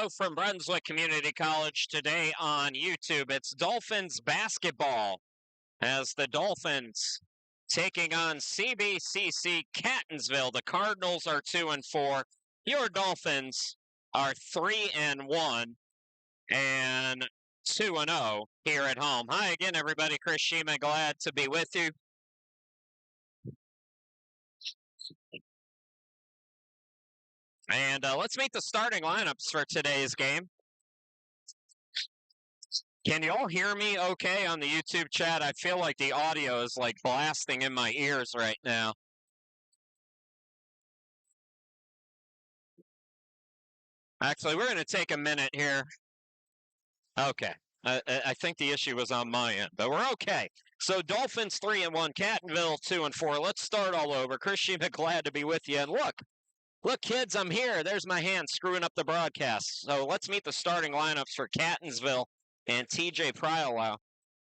Hello from Brunswick Community College today on YouTube. It's Dolphins basketball as the Dolphins taking on CBCC Catonsville. The Cardinals are 2-4. Your Dolphins are 3-1 and 2-0 here at home. Hi again, everybody. Chris Shima, glad to be with you. And let's meet the starting lineups for today's game. Can you all hear me okay on the YouTube chat? I feel like the audio is like blasting in my ears right now. Actually, we're going to take a minute here. Okay. I think the issue was on my end, but we're okay. So Dolphins 3-1, Catonsville 2-4. Let's start all over. Chris Shima, glad to be with you. And look, kids, I'm here. There's my hand screwing up the broadcast. So let's meet the starting lineups for Catonsville and TJ Priolau.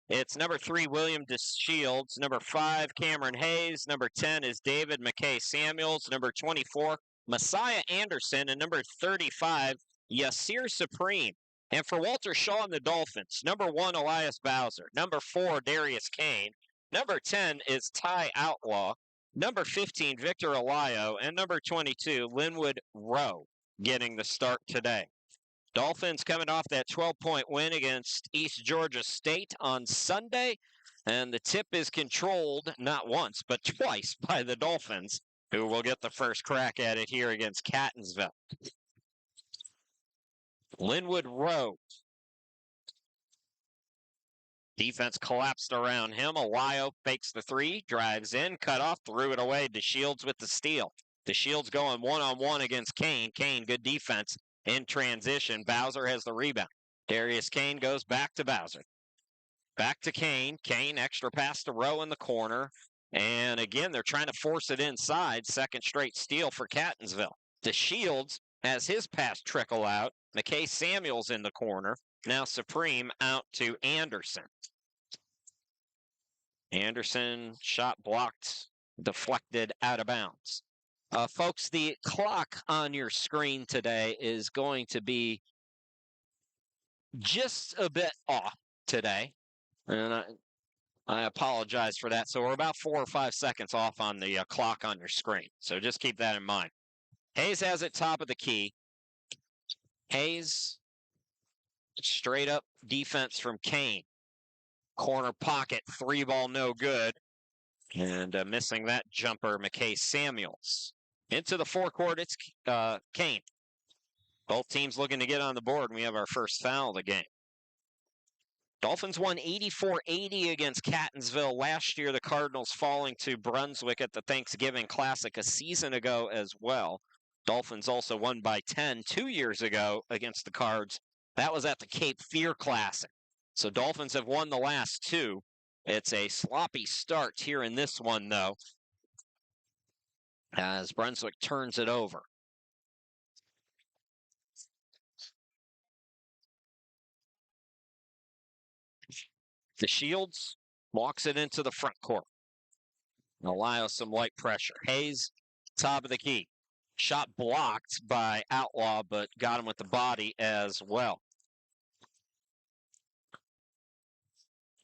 It's number 3, William DeShields. Number 5, Cameron Hayes. Number 10 is David McKay Samuels. Number 24, Messiah Anderson. And number 35, Yasir Supreme. And for Walter Shaw and the Dolphins, number 1, Elias Bowser. Number 4, Darius Kane. Number 10 is Ty Outlaw. Number 15, Victor Alayo. And number 22, Linwood Rowe, getting the start today. Dolphins coming off that 12-point win against East Georgia State on Sunday. And the tip is controlled not once, but twice by the Dolphins, who will get the first crack at it here against Catonsville. Linwood Rowe. Defense collapsed around him. Alayo fakes the 3, drives in, cut off, threw it away. DeShields with the steal. DeShields going one-on-one against Kane. Kane, good defense in transition. Bowser has the rebound. Darius Kane goes back to Bowser. Back to Kane. Kane, extra pass to Rowe in the corner. And again, they're trying to force it inside. Second straight steal for Catonsville. DeShields has his pass trickle out. McKay Samuels in the corner. Now Supreme out to Anderson. Anderson, shot blocked, deflected out of bounds. Folks, the clock on your screen today is going to be just a bit off today. And I apologize for that. So we're about 4 or 5 seconds off on the clock on your screen. So just keep that in mind. Hayes has it top of the key. Hayes, straight up defense from Kane. Corner pocket, 3-ball, no good. And missing that jumper, McKay Samuels. Into the forecourt, it's Kane. Both teams looking to get on the board, and we have our first foul of the game. Dolphins won 84-80 against Catonsville last year. The Cardinals falling to Brunswick at the Thanksgiving Classic a season ago as well. Dolphins also won by 10 2 years ago against the Cards. That was at the Cape Fear Classic. So Dolphins have won the last 2. It's a sloppy start here in this one, though, as Brunswick turns it over. DeShields walks it into the front court. Allows some light pressure. Hayes, top of the key. Shot blocked by Outlaw, but got him with the body as well.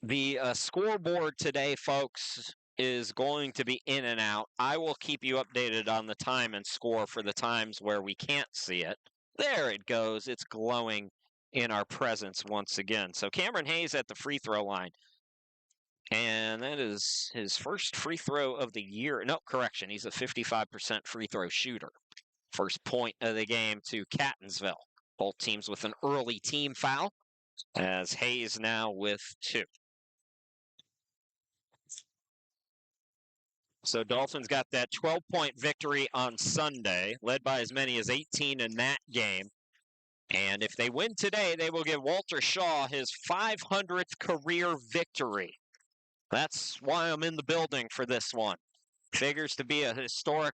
The scoreboard today, folks, is going to be in and out. I will keep you updated on the time and score for the times where we can't see it. There it goes. It's glowing in our presence once again. So Cameron Hayes at the free throw line. And that is his first free throw of the year. No, correction. He's a 55% free throw shooter. First point of the game to Catonsville. Both teams with an early team foul, as Hayes now with 2. So Dolphins got that 12-point victory on Sunday, led by as many as 18 in that game. And if they win today, they will give Walter Shaw his 500th career victory. That's why I'm in the building for this one. Figures to be a historic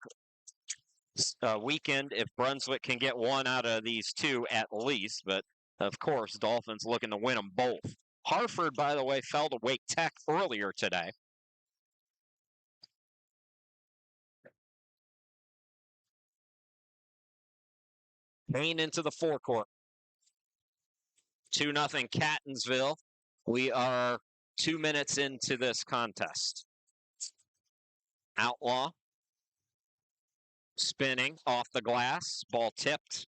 weekend if Brunswick can get one out of these 2 at least. But, of course, Dolphins looking to win them both. Hartford, by the way, fell to Wake Tech earlier today. Kane into the forecourt. 2-0 Catonsville. We are 2 minutes into this contest. Outlaw spinning off the glass, ball tipped.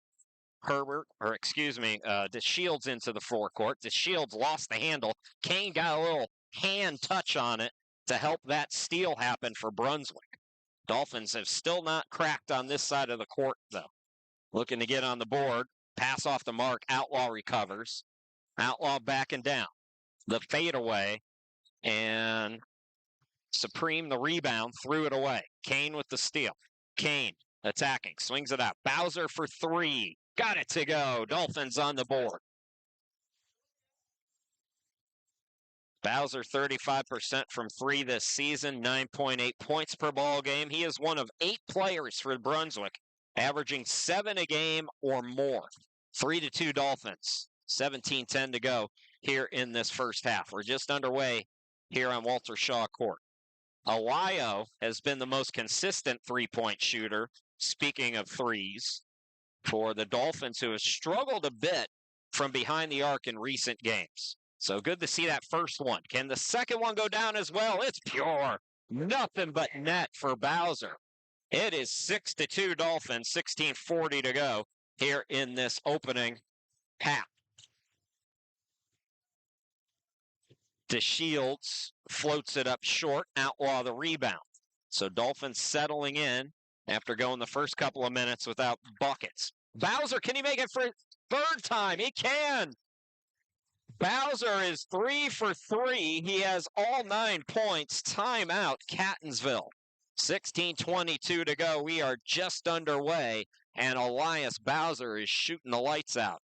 DeShields into the forecourt. DeShields lost the handle. Kane got a little hand touch on it to help that steal happen for Brunswick. Dolphins have still not cracked on this side of the court, though. Looking to get on the board. Pass off the mark. Outlaw recovers. Outlaw backing down. The fadeaway. And Supreme, the rebound, threw it away. Kane with the steal. Kane attacking. Swings it out. Bowser for three. Got it to go. Dolphins on the board. Bowser 35% from three this season, 9.8 points per ball game. He is one of 8 players for Brunswick, averaging 7 a game or more. 3-2 Dolphins. 17-10 to go here in this first half. We're just underway here on Walter Shaw Court. Alayo has been the most consistent three-point shooter, speaking of threes, for the Dolphins, who have struggled a bit from behind the arc in recent games. So good to see that first one. Can the second one go down as well? It's pure. Nothing but net for Bowser. It is 6-2 Dolphins, 16:40 to go here in this opening half. DeShields floats it up short, Outlaw the rebound. So Dolphins settling in after going the first couple of minutes without buckets. Bowser, can he make it for third time? He can. Bowser is 3 for 3. He has all 9 points. Timeout, Catonsville. 16:22 to go. We are just underway, and Elias Bowser is shooting the lights out.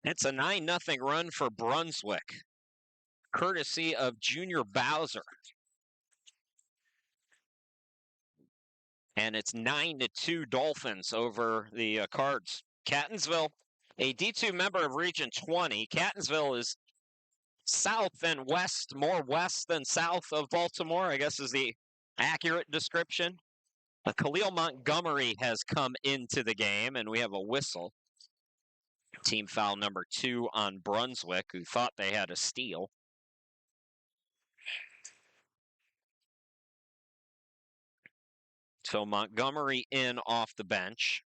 It's a 9-0 run for Brunswick, courtesy of Junior Bowser. And it's 9-2 Dolphins over the Cards. Catonsville, a D2 member of Region 20. Catonsville is south and west, more west than south of Baltimore, I guess is the accurate description. Khalil Montgomery has come into the game, and we have a whistle. Team foul number 2 on Brunswick, who thought they had a steal. So Montgomery in off the bench.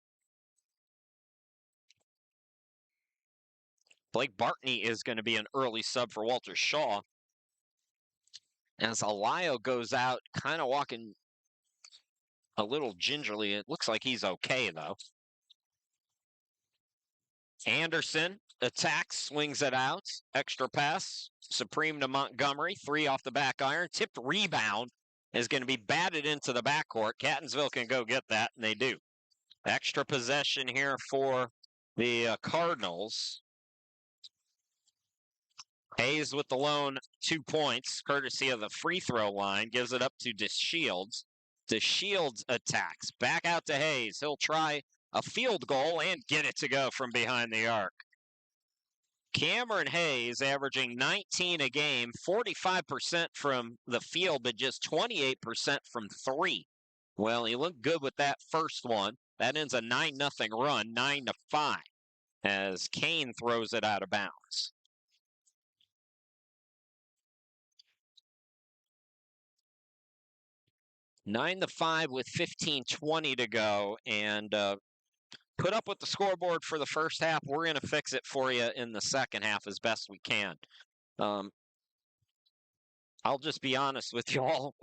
Blake Bartney is going to be an early sub for Walter Shaw. As Alayo goes out, kind of walking a little gingerly. It looks like he's okay, though. Anderson attacks, swings it out. Extra pass. Supreme to Montgomery. 3 off the back iron. Tipped rebound is going to be batted into the backcourt. Catonsville can go get that, and they do. Extra possession here for the Cardinals. Hayes with the lone 2 points, courtesy of the free throw line. Gives it up to DeShields. DeShields attacks. Back out to Hayes. He'll try a field goal and get it to go from behind the arc. Cameron Hayes averaging 19 a game, 45% from the field, but just 28% from 3. Well, he looked good with that first one. That ends a 9-0 run, 9-5, as Kane throws it out of bounds. 9-5 with 15:20 to go, and put up with the scoreboard for the first half. We're going to fix it for you in the second half as best we can. I'll just be honest with y'all.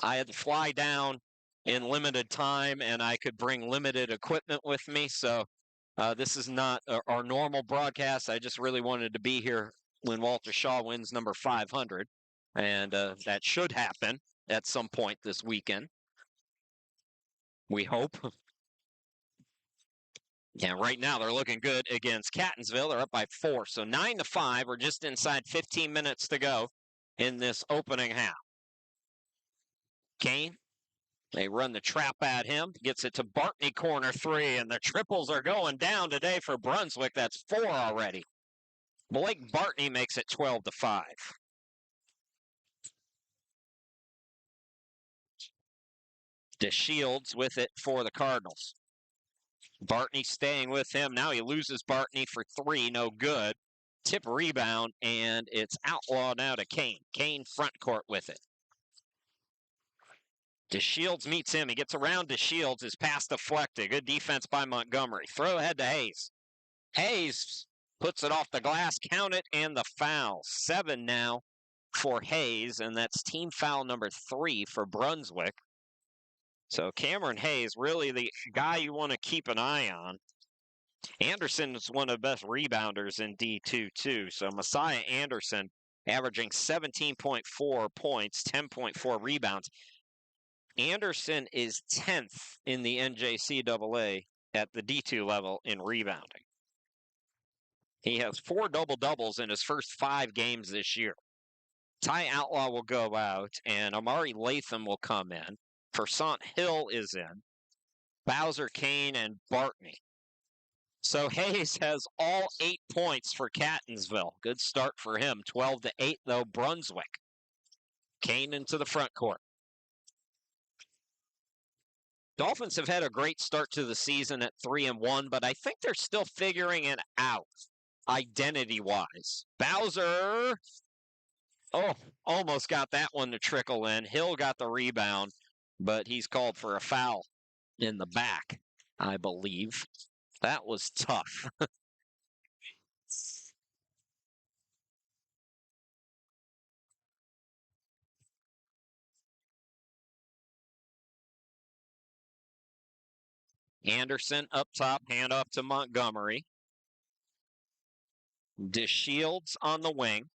I had to fly down in limited time, and I could bring limited equipment with me. So this is not our normal broadcast. I just really wanted to be here when Walter Shaw wins number 500, and that should happen at some point this weekend. We hope. Yeah, right now they're looking good against Catonsville. They're up by 4, so 9-5. We're just inside 15 minutes to go in this opening half. Kane, they run the trap at him, gets it to Bartney, corner 3, and the triples are going down today for Brunswick. That's 4 already. Blake Bartney makes it 12-5. DeShields with it for the Cardinals. Bartney staying with him. Now he loses Bartney for 3, no good. Tip rebound, and it's Outlaw now to Kane. Kane front court with it. DeShields meets him. He gets around DeShields. His pass deflected. Good defense by Montgomery. Throw ahead to Hayes. Hayes puts it off the glass. Count it, and the foul. 7 now for Hayes, and that's team foul number 3 for Brunswick. So Cameron Hayes, really the guy you want to keep an eye on. Anderson is one of the best rebounders in D2, too. So Messiah Anderson averaging 17.4 points, 10.4 rebounds. Anderson is 10th in the NJCAA at the D2 level in rebounding. He has 4 double-doubles in his first 5 games this year. Ty Outlaw will go out, and Amari Latham will come in. Versant Hill is in. Bowser, Kane, and Bartney. So Hayes has all 8 points for Catonsville. Good start for him. 12-8, though, Brunswick. Kane into the front court. Dolphins have had a great start to the season at 3-1, but I think they're still figuring it out identity-wise. Bowser, almost got that one to trickle in. Hill got the rebound, but he's called for a foul in the back, I believe. That was tough. Anderson up top, hand off to Montgomery. DeShields on the wing.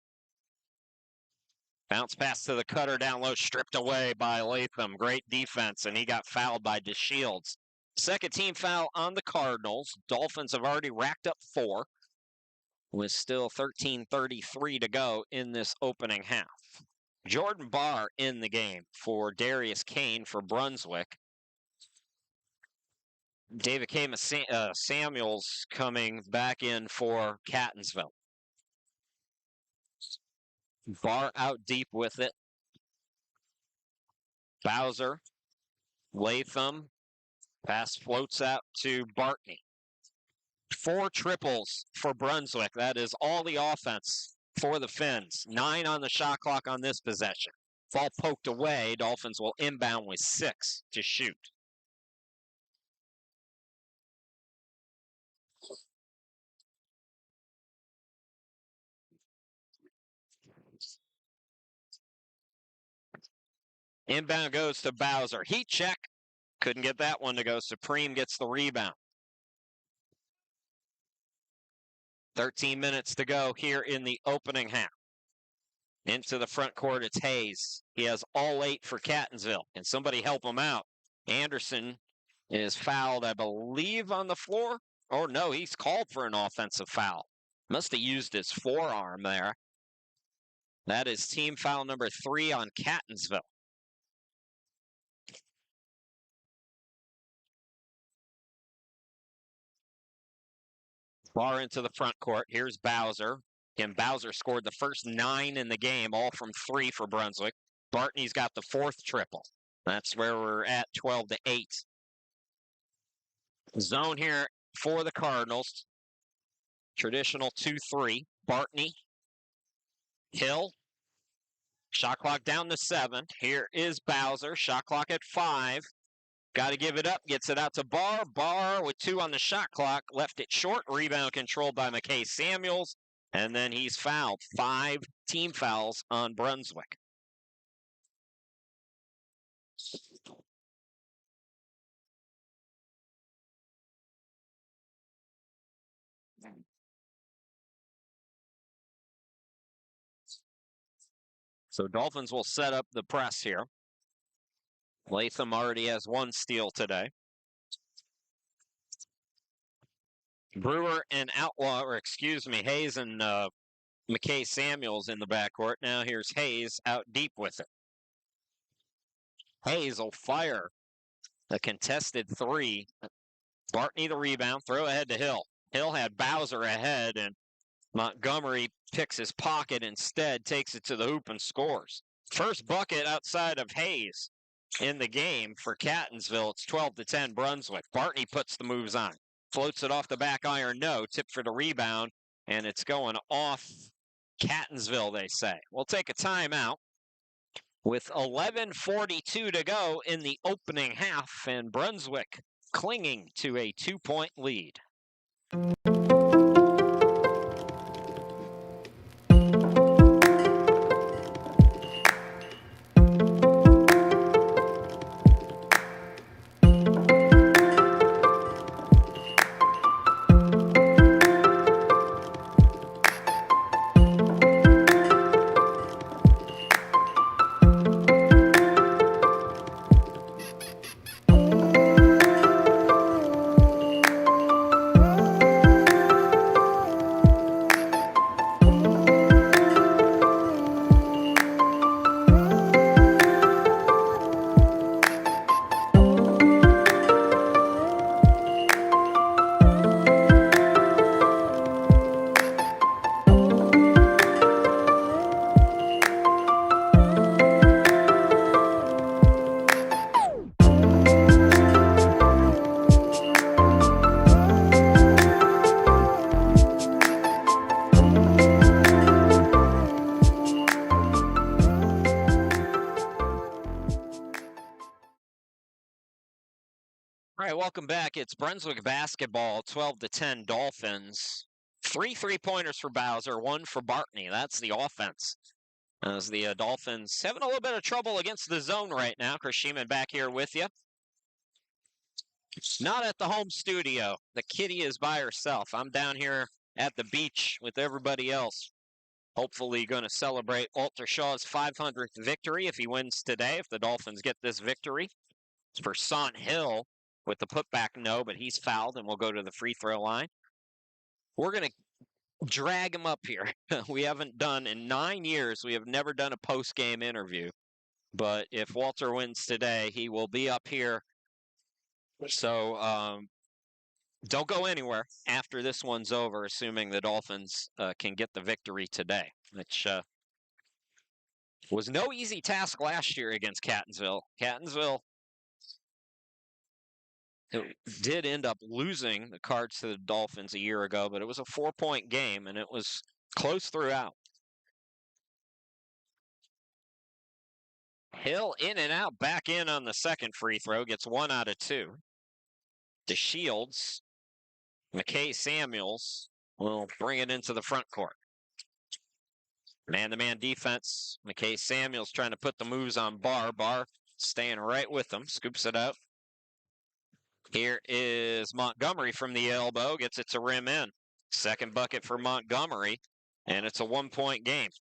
Bounce pass to the cutter down low, stripped away by Latham. Great defense, and he got fouled by DeShields. Second team foul on the Cardinals. Dolphins have already racked up 4, with still 13:33 to go in this opening half. Jordan Barr in the game for Darius Kane for Brunswick. David K. Samuels coming back in for Catonsville. Barr out deep with it. Bowser, Latham, pass floats out to Bartney. 4 triples for Brunswick. That is all the offense for the Finns. 9 on the shot clock on this possession. Ball poked away. Dolphins will inbound with 6 to shoot. Inbound goes to Bowser. Heat check. Couldn't get that one to go. Supreme gets the rebound. 13 minutes to go here in the opening half. Into the front court, it's Hayes. He has all 8 for Catonsville. Can somebody help him out? Anderson is fouled, I believe, on the floor. Oh, no, he's called for an offensive foul. Must have used his forearm there. That is team foul number 3 on Catonsville. Far into the front court. Here's Bowser. And Bowser scored the first 9 in the game, all from 3 for Brunswick. Bartney's got the 4th triple. That's where we're at, 12-8. Zone here for the Cardinals. Traditional 2-3. Bartney, Hill, Shot clock down to 7. Here is Bowser. Shot clock at 5. Got to give it up. Gets it out to Barr. Barr with 2 on the shot clock. Left it short. Rebound controlled by McKay Samuels. And then he's fouled. 5 team fouls on Brunswick. So Dolphins will set up the press here. Latham already has 1 steal today. Brewer and Hayes and McKay Samuels in the backcourt. Now here's Hayes out deep with it. Hayes will fire a contested 3. Bartney the rebound, throw ahead to Hill. Hill had Bowser ahead, and Montgomery picks his pocket instead, takes it to the hoop and scores. First bucket outside of Hayes in the game for Catonsville. It's 12-10 Brunswick. Bartney puts the moves on. Floats it off the back iron, no. Tip for the rebound, and it's going off Catonsville, they say. We'll take a timeout with 11:42 to go in the opening half, and Brunswick clinging to a 2-point lead. All right, welcome back. It's Brunswick basketball, 12-10 Dolphins. 3 3-pointers for Bowser, 1 for Bartney. That's the offense. As the Dolphins having a little bit of trouble against the zone right now. Chris Sheeman back here with you. Not at the home studio. The kitty is by herself. I'm down here at the beach with everybody else. Hopefully going to celebrate Walter Shaw's 500th victory if he wins today, if the Dolphins get this victory. It's for Sant Hill with the putback, no, but he's fouled and we'll go to the free throw line. We're going to drag him up here. We haven't done, in 9 years, we have never done a post-game interview. But if Walter wins today, he will be up here. So don't go anywhere after this one's over, assuming the Dolphins can get the victory today, which was no easy task last year against Catonsville. Catonsville did end up losing the Cards to the Dolphins a year ago, but it was a 4-point game, and it was close throughout. Hill in and out, back in on the second free throw, gets 1 out of 2. DeShields, McKay Samuels will bring it into the front court. Man-to-man defense. McKay Samuels trying to put the moves on Barr. Barr staying right with him, scoops it out. Here is Montgomery from the elbow, gets it to rim in. Second bucket for Montgomery, and it's a 1-point game.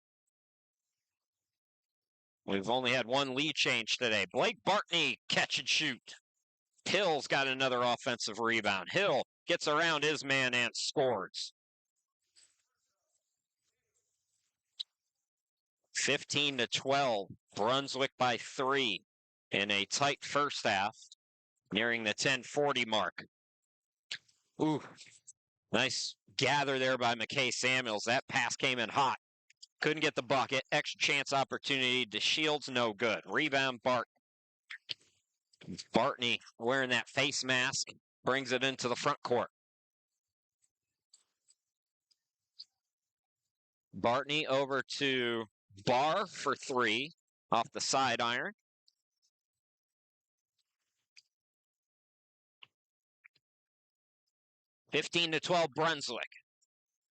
We've only had 1 lead change today. Blake Bartney, catch and shoot. Hill's got another offensive rebound. Hill gets around his man and scores. 15-12, Brunswick by 3 in a tight first half, nearing the 10:40 mark. Ooh, nice gather there by McKay Samuels. That pass came in hot. Couldn't get the bucket. Extra chance opportunity. DeShields, no good. Rebound, Bartney wearing that face mask, brings it into the front court. Bartney over to Barr for 3 off the side iron. (15-12) Brunswick.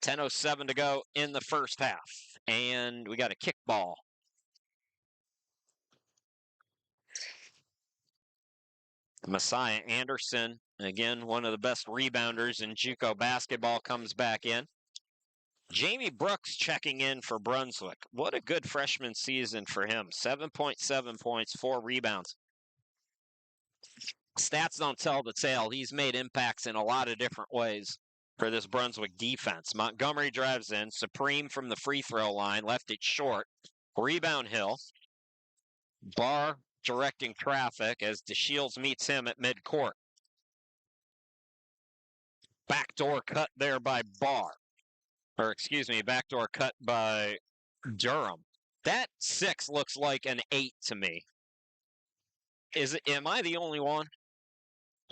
10:07 to go in the first half. And we got a kick ball. Messiah Anderson, again, one of the best rebounders in JUCO basketball, comes back in. Jamie Brooks checking in for Brunswick. What a good freshman season for him. 7.7 points, 4 rebounds. Stats don't tell the tale. He's made impacts in a lot of different ways for this Brunswick defense. Montgomery drives in. Supreme from the free throw line. Left it short. Rebound Hill. Barr directing traffic as DeShields meets him at midcourt. Backdoor cut there by Barr. Or excuse me, backdoor cut by Durham. That 6 looks like an 8 to me. Am I the only one?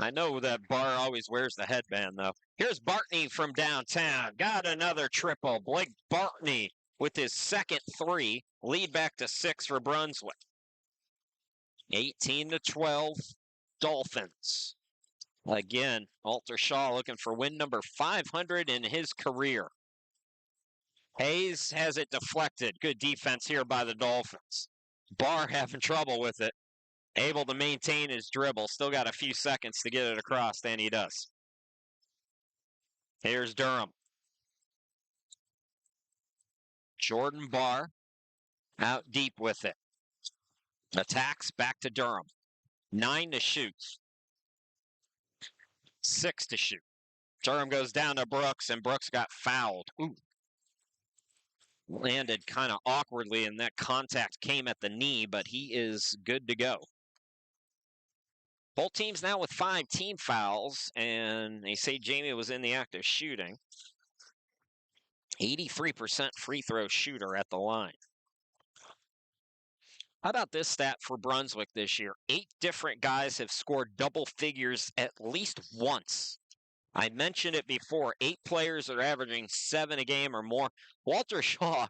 I know that Barr always wears the headband, though. Here's Bartney from downtown. Got another triple. Blake Bartney with his second 3. Lead back to 6 for Brunswick. 18-12, Dolphins. Again, Alter Shaw looking for win number 500 in his career. Hayes has it deflected. Good defense here by the Dolphins. Barr having trouble with it. Able to maintain his dribble. Still got a few seconds to get it across, and he does. Here's Durham. Jordan Barr out deep with it. Attacks back to Durham. 9 to shoot. 6 to shoot. Durham goes down to Brooks, and Brooks got fouled. Ooh. Landed kind of awkwardly, and that contact came at the knee, but he is good to go. Both teams now with 5 team fouls, and they say Jamie was in the act of shooting. 83% free throw shooter at the line. How about this stat for Brunswick this year? 8 different guys have scored double figures at least once. I mentioned it before. 8 players are averaging 7 a game or more. Walter Shaw,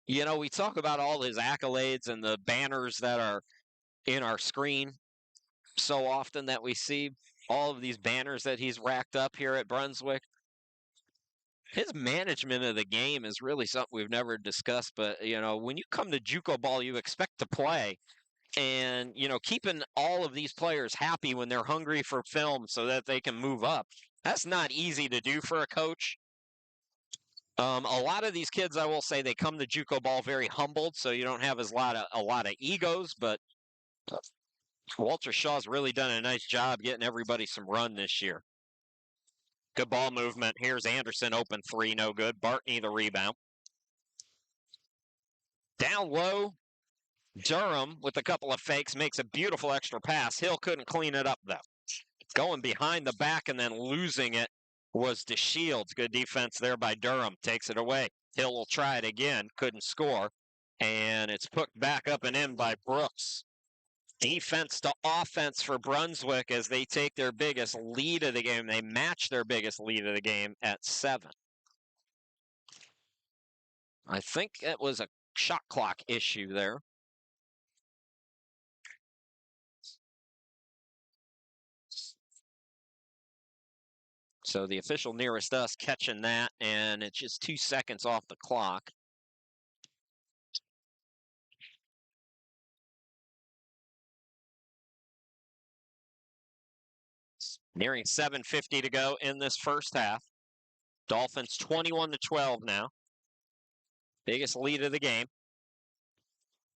you know, we talk about all his accolades and the banners that are in our screen so often that we see all of these banners that he's racked up here at Brunswick. His management of the game is really something we've never discussed. But, you know, when you come to JUCO ball, you expect to play. And, you know, keeping all of these players happy when they're hungry for film so that they can move up, that's not easy to do for a coach. A lot of these kids, I will say, they come to JUCO ball very humbled, so you don't have a lot of egos. But Walter Shaw's really done a nice job getting everybody some run this year. Good ball movement. Here's Anderson, open 3, no good. Bartney the rebound. Down low, Durham with a couple of fakes makes a beautiful extra pass. Hill couldn't clean it up, though. Going behind the back and then losing it was DeShields. Good defense there by Durham. Takes it away. Hill will try it again. Couldn't score. And it's put back up and in by Brooks. Defense to offense for Brunswick as they take their biggest lead of the game. They match their biggest lead of the game at 7. I think it was a shot clock issue there. So the official nearest us catching that, and it's just 2 seconds off the clock. Nearing 7:50 to go in this first half. Dolphins 21-12 now. Biggest lead of the game.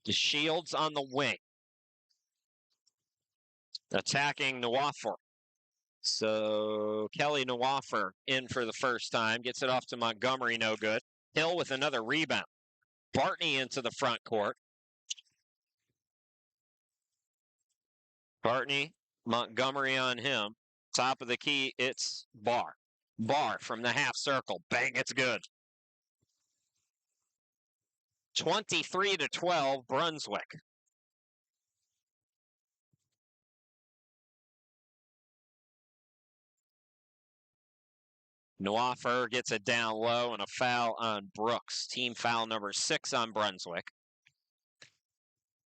DeShields on the wing. Attacking Nwafor. So Kelly Nwafor in for the first time. Gets it off to Montgomery, no good. Hill with another rebound. Bartney into the front court. Bartney, Montgomery on him. Top of the key, it's Barr. Barr from the half circle. Bang, it's good. 23-12, Brunswick. Nwafor gets it down low and a foul on Brooks. Team foul number 6 on Brunswick.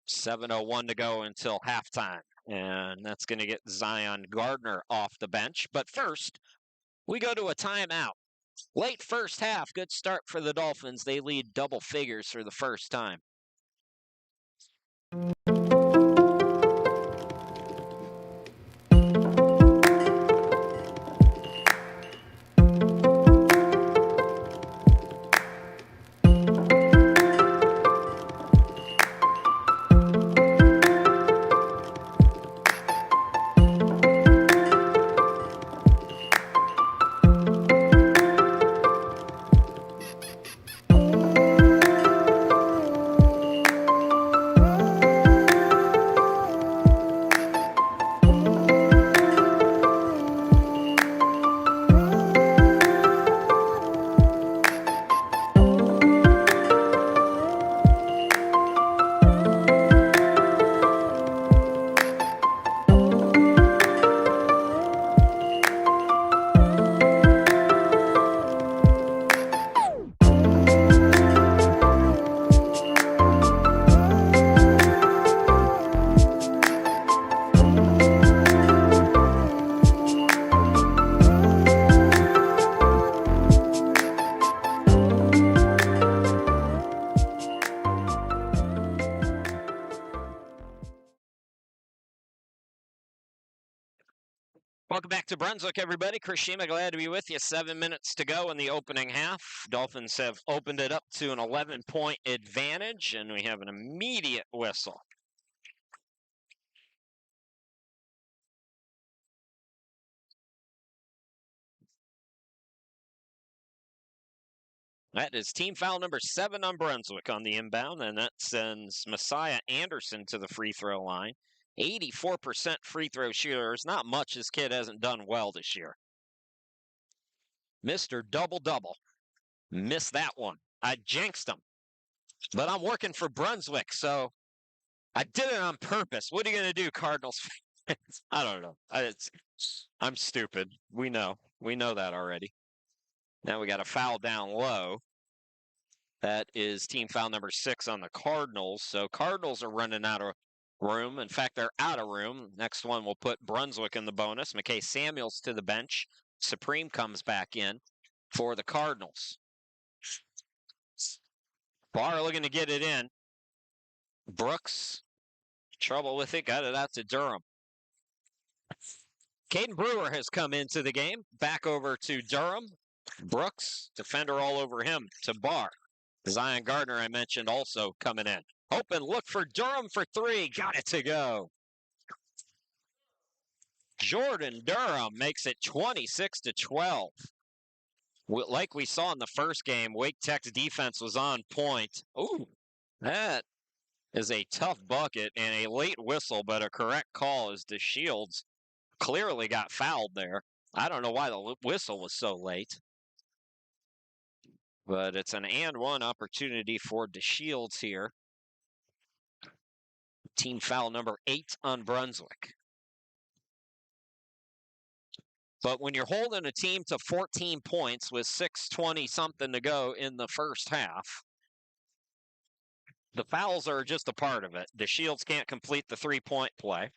7:01 to go until halftime. And that's going to get Zion Gardner off the bench. But first, we go to a timeout. Late first half, good start for the Dolphins. They lead double figures for the first time. Welcome back to Brunswick, everybody. Chris Shima, glad to be with you. 7 minutes to go in the opening half. Dolphins have opened it up to an 11-point advantage, and we have an immediate whistle. That is team foul number 7 on Brunswick on the inbound, and that sends Messiah Anderson to the free throw line. 84% free throw shooter. There's not much this kid hasn't done well this year. Mr. Double-Double. Missed that one. I jinxed him. But I'm working for Brunswick, so I did it on purpose. What are you going to do, Cardinals fans? I don't know. I'm stupid. We know. We know that already. Now we got a foul down low. That is team foul number 6 on the Cardinals. So Cardinals are running out of room. In fact, they're out of room. Next one will put Brunswick in the bonus. McKay Samuels to the bench. Supreme comes back in for the Cardinals. Barr looking to get it in. Brooks, trouble with it, got it out to Durham. Caden Brewer has come into the game. Back over to Durham. Brooks, defender all over him to Barr. Zion Gardner, I mentioned, also coming in. Open look for Durham for 3. Got it to go. Jordan Durham makes it 26-12. Like we saw in the first game, Wake Tech's defense was on point. Ooh, that is a tough bucket and a late whistle, but a correct call as DeShields clearly got fouled there. I don't know why the whistle was so late. But it's an and one opportunity for DeShields here. Team foul number 8 on Brunswick. But when you're holding a team to 14 points with 6:20 something to go in the first half, the fouls are just a part of it. DeShields can't complete the 3-point play.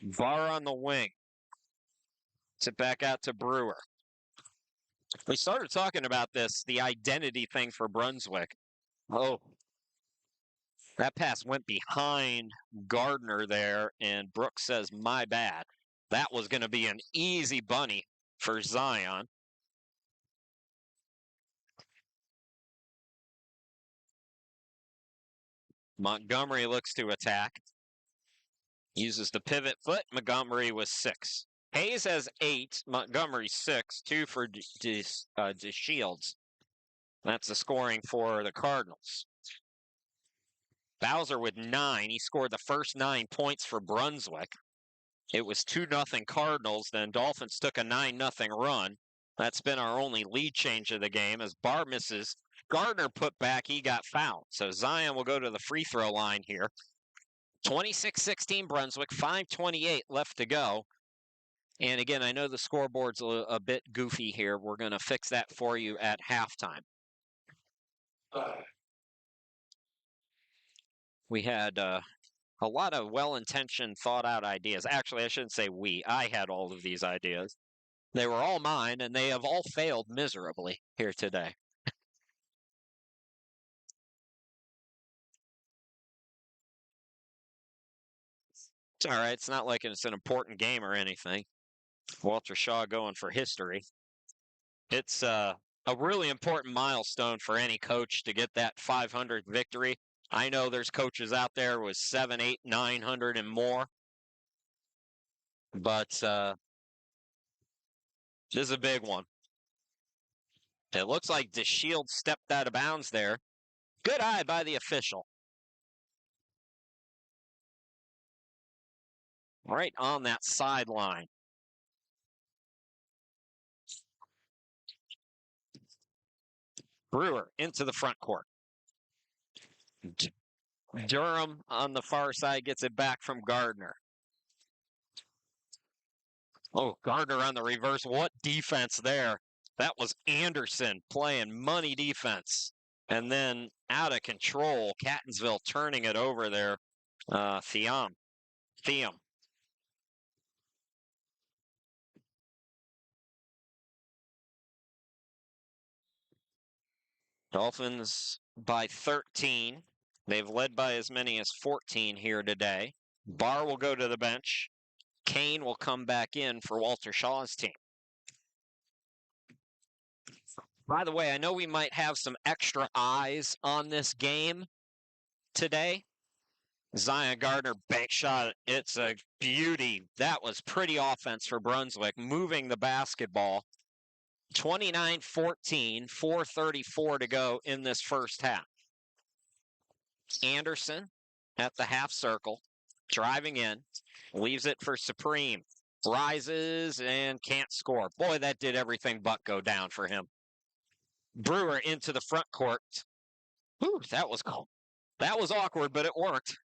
Var on the wing. Tip back out to Brewer. We started talking about this, the identity thing for Brunswick. Oh, that pass went behind Gardner there, and Brooks says, my bad. That was going to be an easy bunny for Zion. Montgomery looks to attack. Uses the pivot foot. Montgomery was 6. Hayes has 8. Montgomery 6. 2 for DeShields. That's the scoring for the Cardinals. Bowser with 9. He scored the first 9 points for Brunswick. It was 2-0 Cardinals. Then Dolphins took a 9-0 run. That's been our only lead change of the game as Barr misses. Gardner put back. He got fouled. So Zion will go to the free throw line here. 26-16 Brunswick. 5:28 left to go. And again, I know the scoreboard's a bit goofy here. We're going to fix that for you at halftime. We had a lot of well-intentioned, thought-out ideas. Actually, I shouldn't say we. I had all of these ideas. They were all mine, and they have all failed miserably here today. It's all right. It's not like it's an important game or anything. Walter Shaw going for history. It's a really important milestone for any coach to get that 500 victory. I know there's coaches out there with 7, 8, 900 and more, but this is a big one. It looks like DeShields stepped out of bounds there. Good eye by the official. Right on that sideline. Brewer into the front court. Durham on the far side gets it back from Gardner. Oh, Gardner on the reverse. What defense there? That was Anderson playing money defense. And then out of control, Catonsville turning it over there. Thiam. Dolphins by 13. They've led by as many as 14 here today. Barr will go to the bench. Kane will come back in for Walter Shaw's team. By the way, I know we might have some extra eyes on this game today. Zion Gardner bank shot. It's a beauty. That was pretty offense for Brunswick, moving the basketball. 29-14, 4:34 to go in this first half. Anderson at the half circle, driving in, leaves it for Supreme. Rises and can't score. Boy, that did everything but go down for him. Brewer into the front court. Whew, that was cold. That was awkward, but it worked.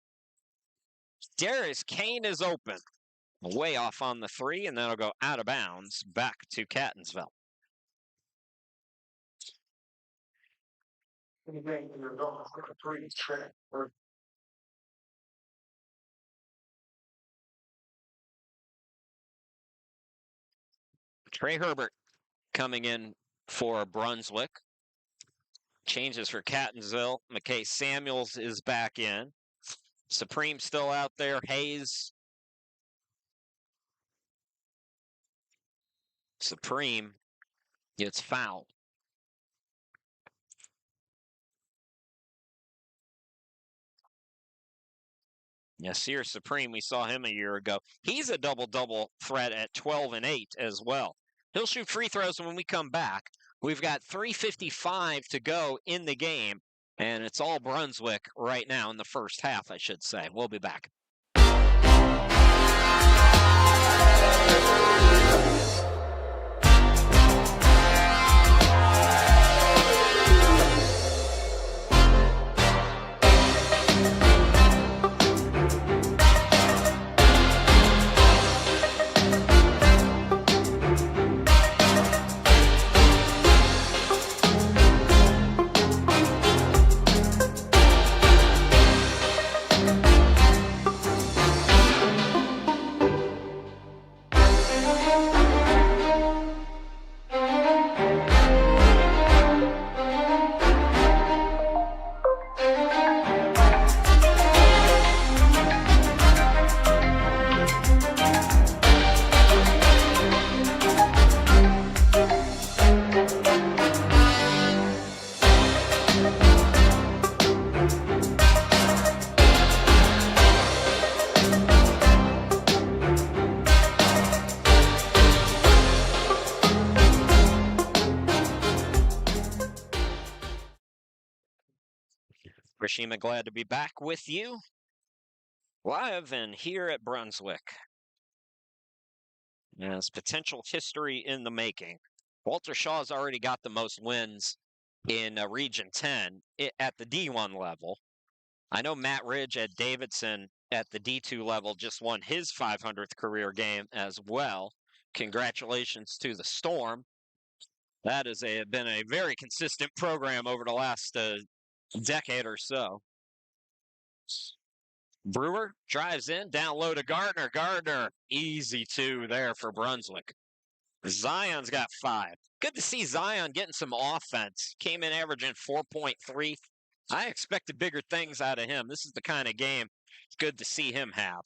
Darius Kane is open. Way off on the three, and that'll go out of bounds back to Catonsville. Trey Herbert coming in for Brunswick. Changes for Catonsville. McKay Samuels is back in. Supreme still out there. Hayes. Supreme gets fouled. Yasir Supreme, we saw him a year ago. He's a double-double threat at 12 and 8 as well. He'll shoot free throws when we come back. We've got 3:55 to go in the game, and it's all Brunswick right now in the first half, I should say. We'll be back. Rashima, glad to be back with you live and here at Brunswick. As potential history in the making. Walter Shaw's already got the most wins in Region 10 at the D1 level. I know Matt Ridge at Davidson at the D2 level just won his 500th career game as well. Congratulations to the Storm. That has been a very consistent program over the last decade or so. Brewer drives in, down low to Gardner. Gardner, easy 2 there for Brunswick. Zion's got 5. Good to see Zion getting some offense. Came in averaging 4.3. I expected bigger things out of him. This is the kind of game it's good to see him have.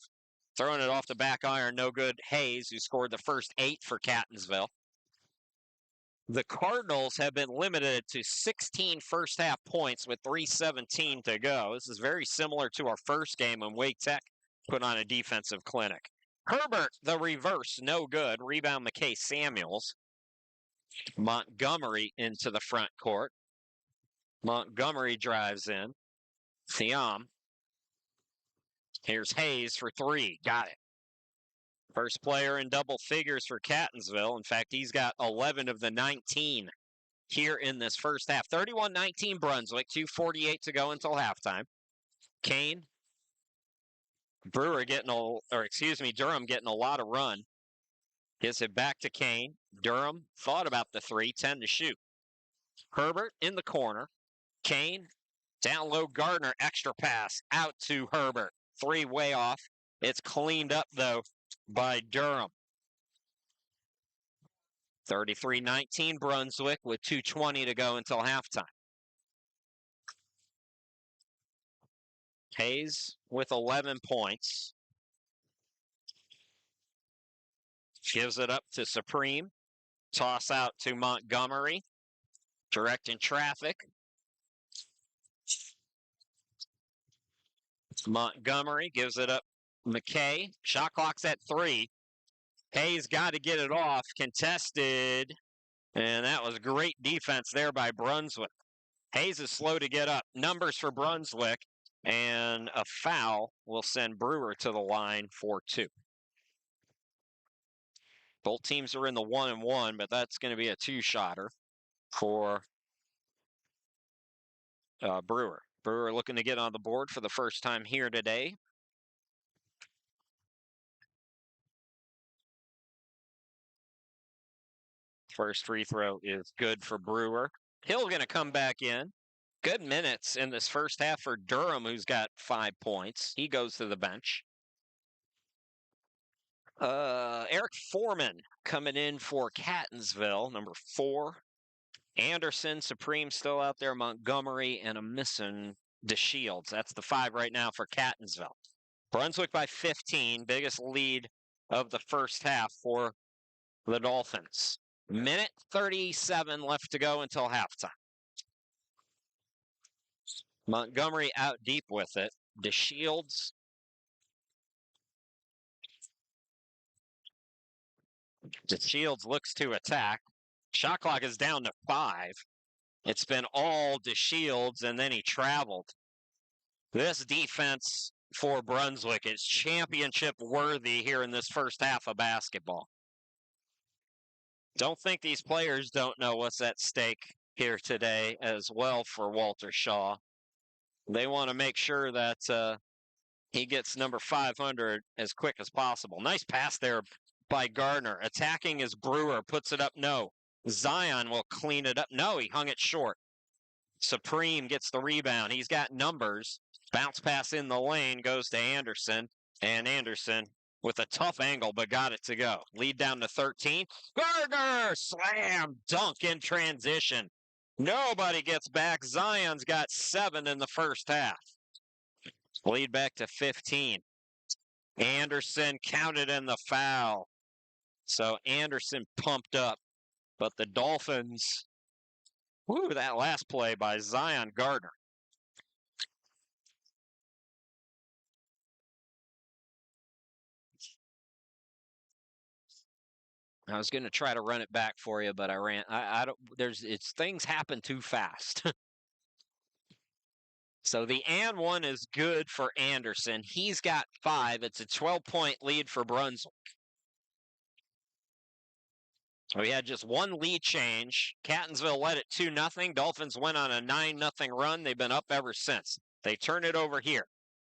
Throwing it off the back iron, no good. Hayes, who scored the first 8 for Catonsville. The Cardinals have been limited to 16 first-half points with 3:17 to go. This is very similar to our first game when Wake Tech put on a defensive clinic. Herbert, the reverse, no good. Rebound, McKay Samuels. Montgomery into the front court. Montgomery drives in. Thiam. Here's Hayes for 3. Got it. First player in double figures for Catonsville. In fact, he's got 11 of the 19 here in this first half. 31-19 Brunswick, 2:48 to go until halftime. Kane, Durham getting a lot of run. Gives it back to Kane. Durham thought about the 3, 10 to shoot. Herbert in the corner. Kane, down low, Gardner, extra pass, out to Herbert. 3 way off. It's cleaned up, though, by Durham. 33-19 Brunswick with 2:20 to go until halftime. Hayes with 11 points. Gives it up to Supreme. Toss out to Montgomery. Directing traffic. Montgomery gives it up. McKay. Shot clock's at 3. Hayes got to get it off. Contested. And that was great defense there by Brunswick. Hayes is slow to get up. Numbers for Brunswick. And a foul will send Brewer to the line for 2. Both teams are in the 1-1, but that's going to be a 2-shotter for Brewer. Brewer looking to get on the board for the first time here today. First free throw is good for Brewer. Hill going to come back in. Good minutes in this first half for Durham, who's got 5 points. He goes to the bench. Eric Foreman coming in for Catonsville, number 4. Anderson, Supreme still out there, Montgomery, and a missing DeShields. That's the 5 right now for Catonsville. Brunswick by 15, biggest lead of the first half for the Dolphins. Minute 37 left to go until halftime. Montgomery out deep with it. DeShields. DeShields looks to attack. Shot clock is down to 5. It's been all DeShields, and then he traveled. This defense for Brunswick is championship worthy here in this first half of basketball. Don't think these players don't know what's at stake here today as well for Walter Shaw. They want to make sure that he gets number 500 as quick as possible. Nice pass there by Gardner. Attacking is Brewer. Puts it up. No. Zion will clean it up. No, he hung it short. Supreme gets the rebound. He's got numbers. Bounce pass in the lane goes to Anderson. And Anderson with a tough angle, but got it to go. Lead down to 13. Gardner! Slam! Dunk in transition. Nobody gets back. Zion's got 7 in the first half. Lead back to 15. Anderson counted in the foul. So Anderson pumped up. But the Dolphins, that last play by Zion Gardner. I was going to try to run it back for you, but things happen too fast. So the and 1 is good for Anderson. He's got 5. It's a 12-point lead for Brunswick. We had just one lead change. Catonsville led it 2-0. Dolphins went on a 9-0 run. They've been up ever since. They turn it over here.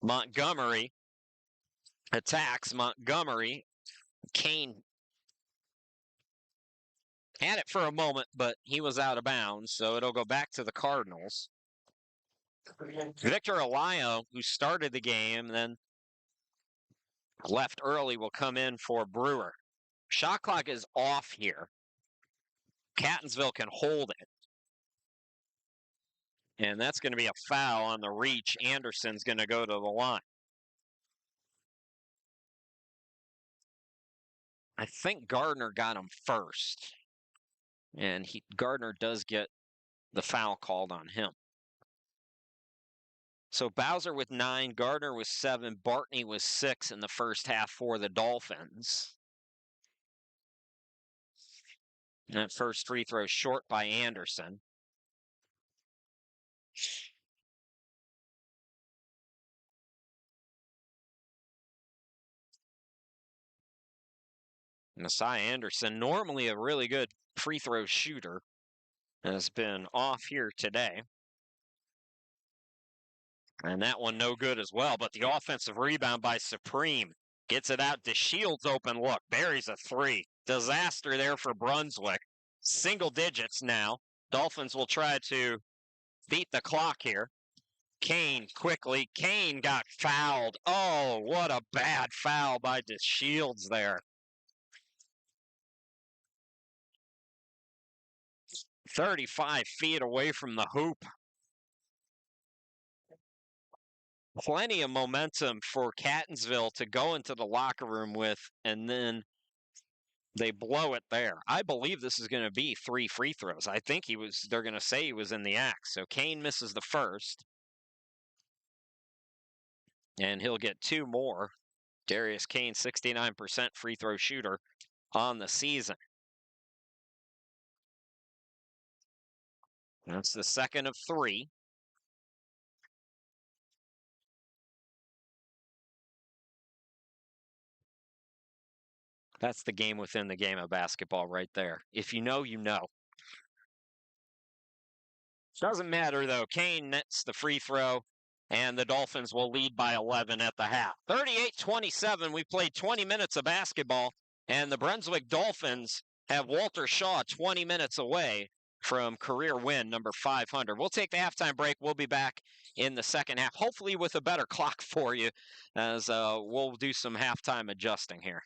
Montgomery attacks. Montgomery. Kane had it for a moment, but he was out of bounds, so it'll go back to the Cardinals. Victor Alayo, who started the game, then left early, will come in for Brewer. Shot clock is off here. Catonsville can hold it. And that's going to be a foul on the reach. Anderson's going to go to the line. I think Gardner got him first. And Gardner does get the foul called on him. So Bowser with 9, Gardner with 7, Bartney with 6 in the first half for the Dolphins. And that first free throw short by Anderson. Messiah Anderson, normally a really good free throw shooter, has been off here today. And that one no good as well, but the offensive rebound by Supreme gets it out to Shields' open look. Buries a 3. Disaster there for Brunswick. Single digits now. Dolphins will try to beat the clock here. Kane quickly. Kane got fouled. Oh, what a bad foul by DeShields there. 35 feet away from the hoop. Plenty of momentum for Catonsville to go into the locker room with, and then they blow it there. I believe this is going to be 3 free throws. I think they're going to say he was in the act. So Kane misses the first. And he'll get 2 more. Darius Kane, 69% free throw shooter on the season. That's the second of 3. That's the game within the game of basketball right there. If you know, you know. Doesn't matter, though. Kane nets the free throw, and the Dolphins will lead by 11 at the half. 38-27. We played 20 minutes of basketball, and the Brunswick Dolphins have Walter Shaw 20 minutes away from career win number 500. We'll take the halftime break. We'll be back in the second half, hopefully with a better clock for you, as we'll do some halftime adjusting here.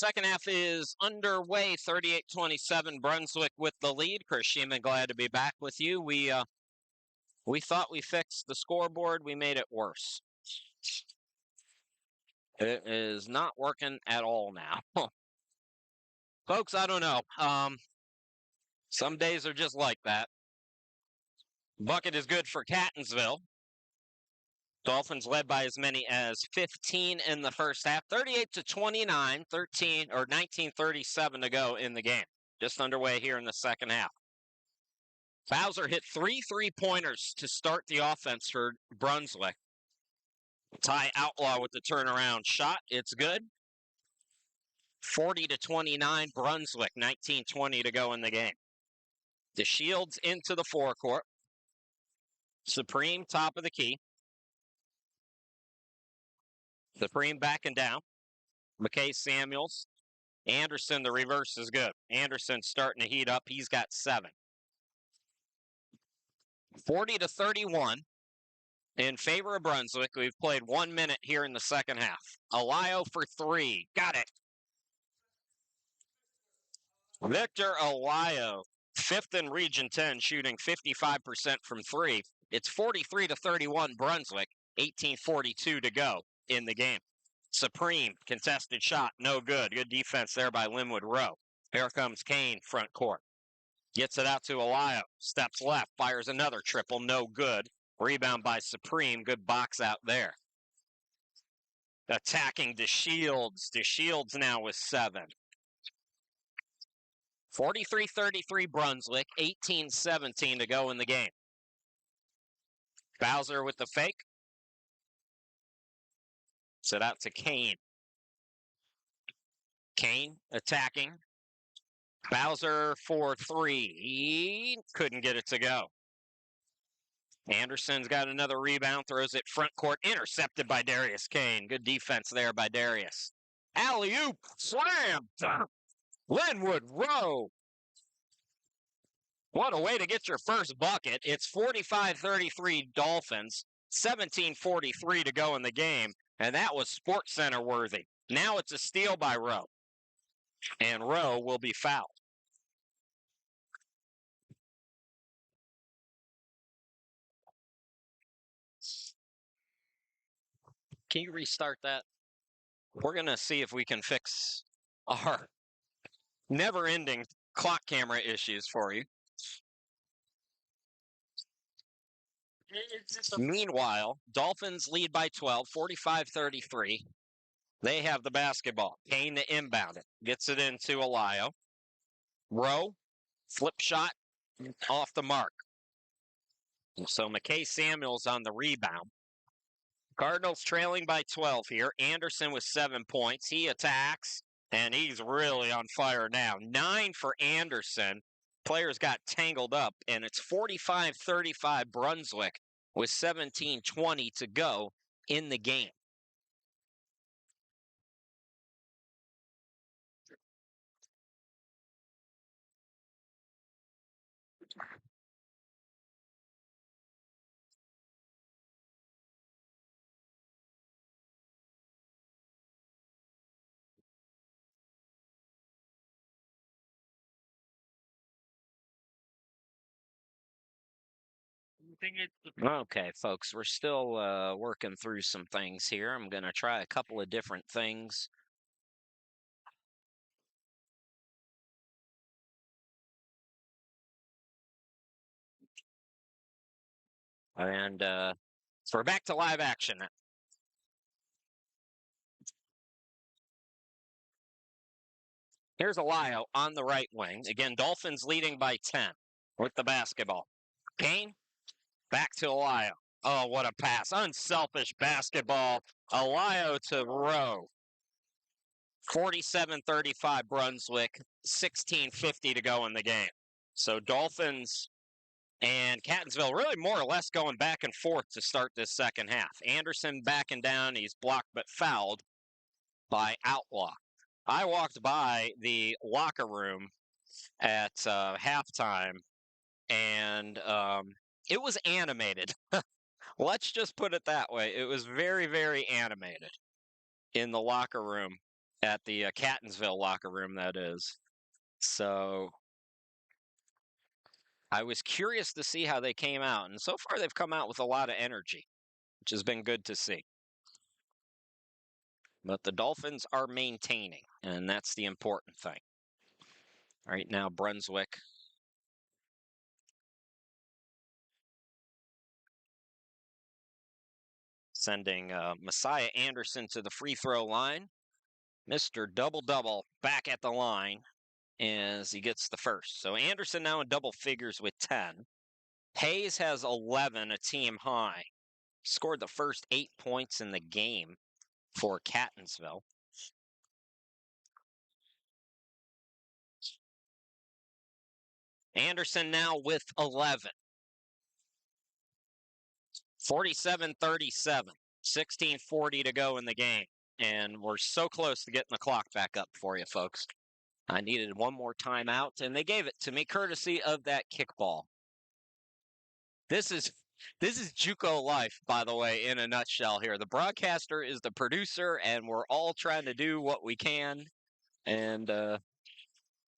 second half is underway, 38-27, Brunswick with the lead. Chris Sheeman, glad to be back with you. We thought we fixed the scoreboard. We made it worse. It is not working at all now. Folks, I don't know. Some days are just like that. Bucket is good for Catonsville. Dolphins led by as many as 15 in the first half. 38-29, 19:37 to go in the game. Just underway here in the second half. Bowser hit 3 3-pointers to start the offense for Brunswick. Ty Outlaw with the turnaround shot. It's good. 40-29, Brunswick. 19:20 to go in the game. The Shields into the forecourt. Supreme top of the key. Supreme backing down. McKay Samuels. Anderson, the reverse is good. Anderson starting to heat up. He's got 7. 40-31 in favor of Brunswick. We've played 1 minute here in the second half. Alayo for 3. Got it. Victor Alayo, 5th in Region 10, shooting 55% from 3. It's 43-31 Brunswick. 18:42 to go in the game. Supreme, contested shot, no good. Good defense there by Linwood Rowe. Here comes Kane, front court. Gets it out to Alayo. Steps left, fires another triple, no good. Rebound by Supreme, good box out there. Attacking DeShields. DeShields now with 7. 43-33 Brunswick, 18:17 to go in the game. Bowser with the fake. Set out to Kane. Kane attacking. Bowser for 3. He couldn't get it to go. Anderson's got another rebound, throws it front court, intercepted by Darius Kane. Good defense there by Darius. Alley-oop, slammed. Linwood Rowe. What a way to get your first bucket. It's 45-33 Dolphins, 17:43 to go in the game, and that was SportsCenter worthy. Now it's a steal by Rowe, and Rowe will be fouled. Can you restart that? We're going to see if we can fix our never-ending clock camera issues for you. Meanwhile, Dolphins lead by 12, 45-33. They have the basketball. Kane to inbound it. Gets it into Alayo. Rowe, flip shot, off the mark. So McKay Samuels on the rebound. Cardinals trailing by 12 here. Anderson with 7 points. He attacks, and he's really on fire now. 9 for Anderson. Players got tangled up, and it's 45-35 Brunswick with 17:20 to go in the game. Okay, folks, we're still working through some things here. I'm going to try a couple of different things. And so we're back to live action. Here's Alayo on the right wing. Again, Dolphins leading by 10 with the basketball. Kane, back to Alayo. Oh, what a pass. Unselfish basketball. Alayo to Rowe. 47-35 Brunswick. 16:50 to go in the game. So Dolphins and Catonsville really more or less going back and forth to start this second half. Anderson backing down. He's blocked but fouled by Outlaw. I walked by the locker room at halftime, and it was animated. Let's just put it that way. It was very, very animated in the locker room at the Catonsville locker room, that is. So I was curious to see how they came out. And so far, they've come out with a lot of energy, which has been good to see. But the Dolphins are maintaining, and that's the important thing. Right now, Brunswick sending Messiah Anderson to the free throw line. Mr. Double-Double back at the line as he gets the first. So Anderson now in double figures with 10. Hayes has 11, a team high. Scored the first 8 points in the game for Catonsville. Anderson now with 11. 47-37. 16:40 to go in the game. And we're so close to getting the clock back up for you, folks. I needed one more timeout, and they gave it to me courtesy of that kickball. This is JUCO life, by the way, in a nutshell here. The broadcaster is the producer, and we're all trying to do what we can. And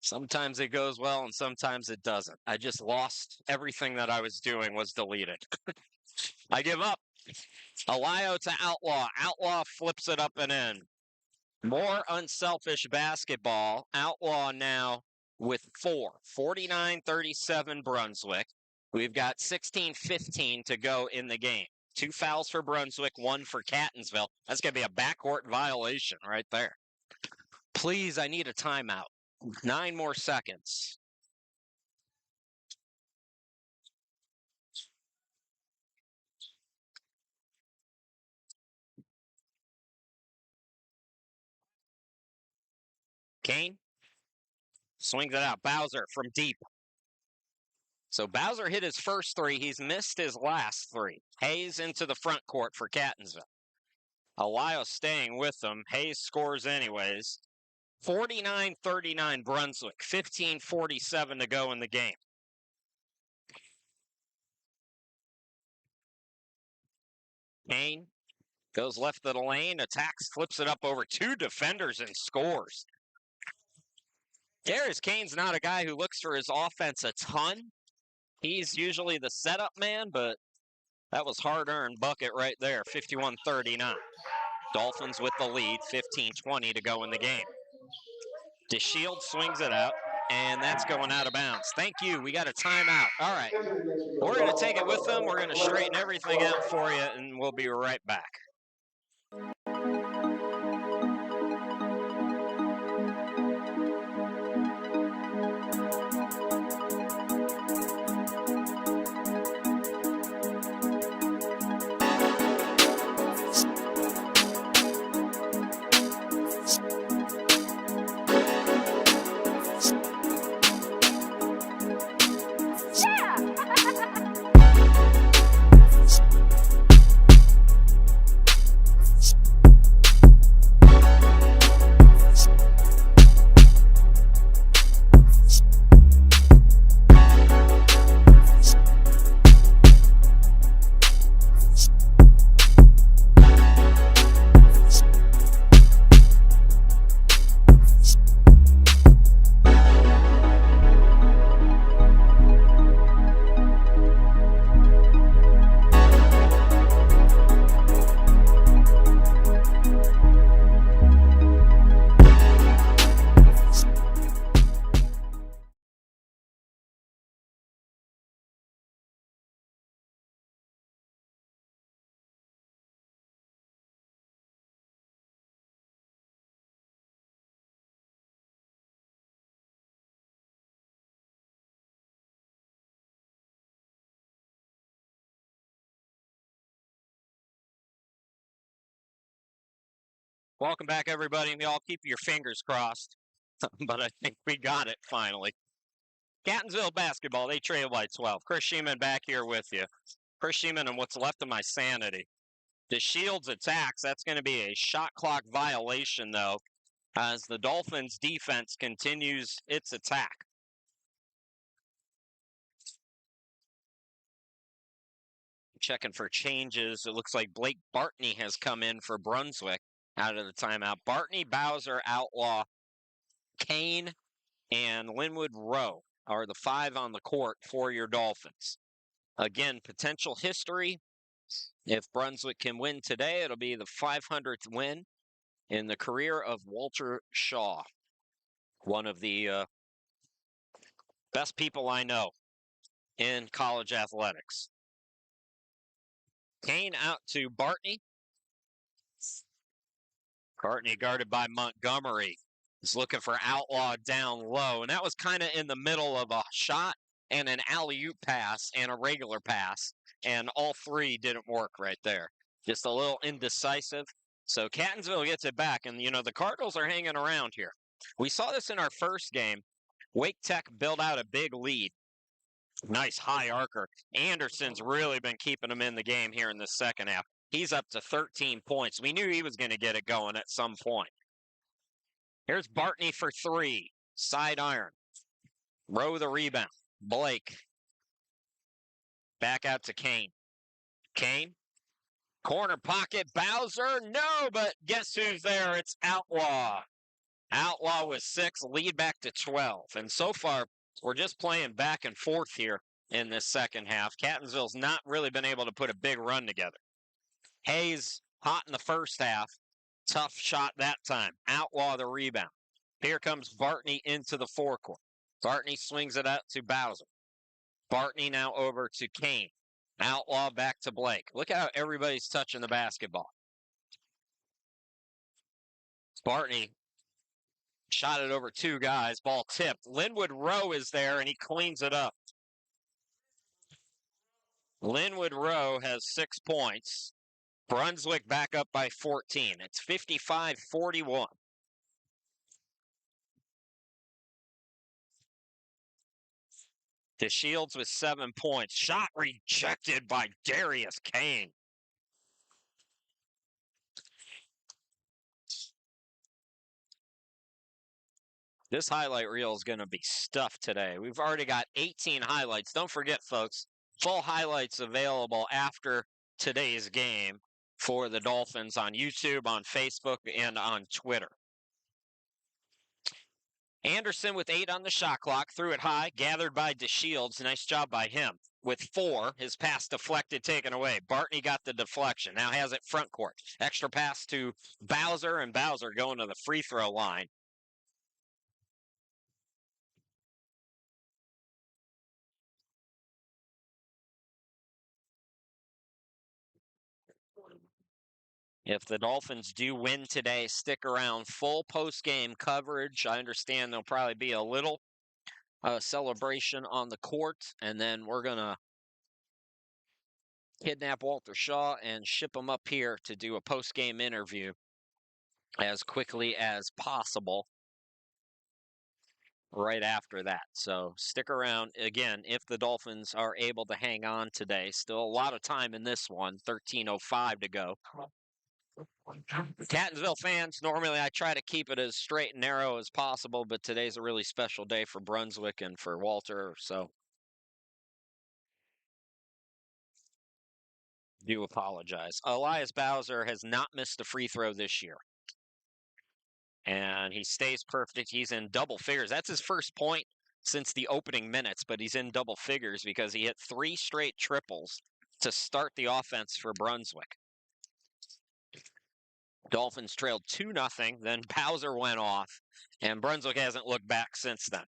sometimes it goes well, and sometimes it doesn't. I just lost everything that I was doing was deleted. I give up. Alio to Outlaw. Outlaw flips it up and in. More unselfish basketball. Outlaw now with 4. 49-37 Brunswick. We've got 16:15 to go in the game. 2 fouls for Brunswick, 1 for Catonsville. That's going to be a backcourt violation right there. Please, I need a timeout. 9 more seconds. Kane swings it out. Bowser from deep. So Bowser hit his first 3. He's missed his last 3. Hayes into the front court for Catonsville. Alio staying with them. Hayes scores anyways. 49-39 Brunswick. 15:47 to go in the game. Kane goes left of the lane, attacks, flips it up over 2 defenders and scores. Darius Kane's not a guy who looks for his offense a ton. He's usually the setup man, but that was hard-earned bucket right there, 51-39. Dolphins with the lead, 15:20 to go in the game. DeShield swings it out, and that's going out of bounds. Thank you. We got a timeout. All right. We're going to take it with them. We're going to straighten everything out for you, and we'll be right back. Welcome back, everybody. Y'all keep your fingers crossed, but I think we got it finally. Catonsville basketball, they trail by 12. Chris Sheeman back here with you. Chris Sheeman and what's left of my sanity. DeShields attacks, that's going to be a shot clock violation, though, as the Dolphins defense continues its attack. Checking for changes. It looks like Blake Bartney has come in for Brunswick. out of the timeout. Bartney, Bowser, Outlaw, Kane, and Linwood Rowe are the 5 on the court for your Dolphins. Again, potential history. If Brunswick can win today, it'll be the 500th win in the career of Walter Shaw, one of the best people I know in college athletics. Kane out to Bartney. Bartney guarded by Montgomery. He's looking for Outlaw down low, and that was kind of in the middle of a shot and an alley-oop pass and a regular pass, and all three didn't work right there. Just a little indecisive. So Catonsville gets it back, and, the Cardinals are hanging around here. We saw this in our first game. Wake Tech built out a big lead. Nice high arcer. Anderson's really been keeping them in the game here in the second half. He's up to 13 points. We knew he was going to get it going at some point. Here's Bartney for 3. Side iron. Rowe the rebound. Blake. Back out to Kane. Kane. Corner pocket. Bowser. No, but guess who's there? It's Outlaw. Outlaw with 6. Lead back to 12. And so far, we're just playing back and forth here in this second half. Catonsville's not really been able to put a big run together. Hayes hot in the first half. Tough shot that time. Outlaw the rebound. Here comes Bartney into the forecourt. Bartney swings it out to Bowser. Bartney now over to Kane. Outlaw back to Blake. Look how everybody's touching the basketball. Bartney shot it over 2 guys. Ball tipped. Linwood Rowe is there, and he cleans it up. Linwood Rowe has 6 points. Brunswick back up by 14. It's 55-41. DeShields with 7 points. Shot rejected by Darius Kane. This highlight reel is going to be stuffed today. We've already got 18 highlights. Don't forget, folks, full highlights available after today's game for the Dolphins on YouTube, on Facebook, and on Twitter. Anderson with 8 on the shot clock, threw it high, gathered by DeShields. Nice job by him. With 4, his pass deflected, taken away. Bartney got the deflection. Now has it front court. Extra pass to Bowser, and Bowser going to the free throw line. If the Dolphins do win today, stick around. Full post-game coverage. I understand there'll probably be a little celebration on the court, and then we're going to kidnap Walter Shaw and ship him up here to do a post-game interview as quickly as possible right after that. So stick around. Again, if the Dolphins are able to hang on today, still a lot of time in this one, 13:05 to go. Catonsville fans, normally I try to keep it as straight and narrow as possible, but today's a really special day for Brunswick and for Walter, so do apologize. Elias Bowser has not missed a free throw this year, and he stays perfect. He's in double figures. That's his first point since the opening minutes, but he's in double figures because he hit 3 straight triples to start the offense for Brunswick. Dolphins trailed 2-0, then Bowser went off, and Brunswick hasn't looked back since then.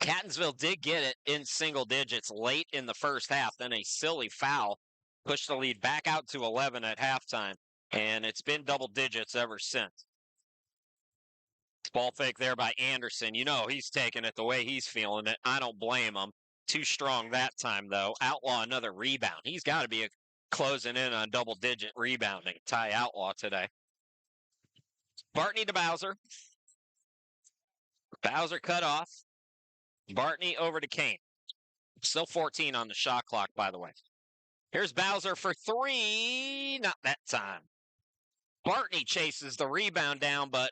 Catonsville did get it in single digits late in the first half, then a silly foul pushed the lead back out to 11 at halftime, and it's been double digits ever since. Ball fake there by Anderson. He's taking it the way he's feeling it. I don't blame him. Too strong that time, though. Outlaw another rebound. He's got to be closing in on double-digit rebounding. Ty Outlaw today. Bartney to Bowser. Bowser cut off. Bartney over to Kane. Still 14 on the shot clock, by the way. Here's Bowser for 3. Not that time. Bartney chases the rebound down, but,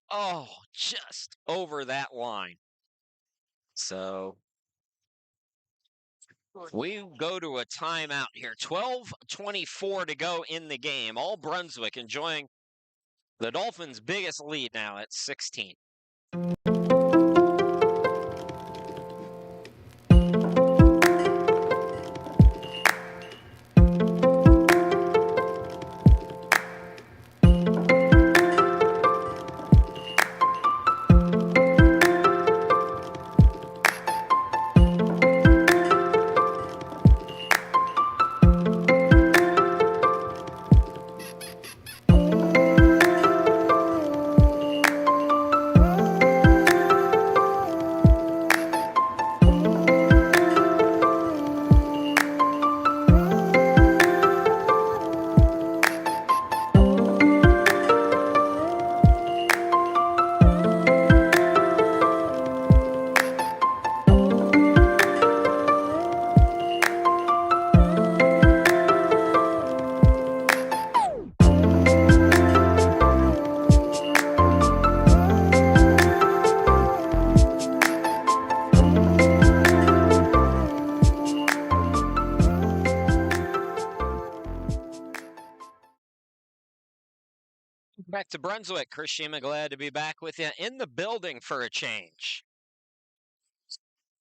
just over that line. So we go to a timeout here. 12:24 to go in the game. All Brunswick enjoying The Dolphins' biggest lead now at 16. Back to Brunswick. Chris Shima, glad to be back with you in the building for a change.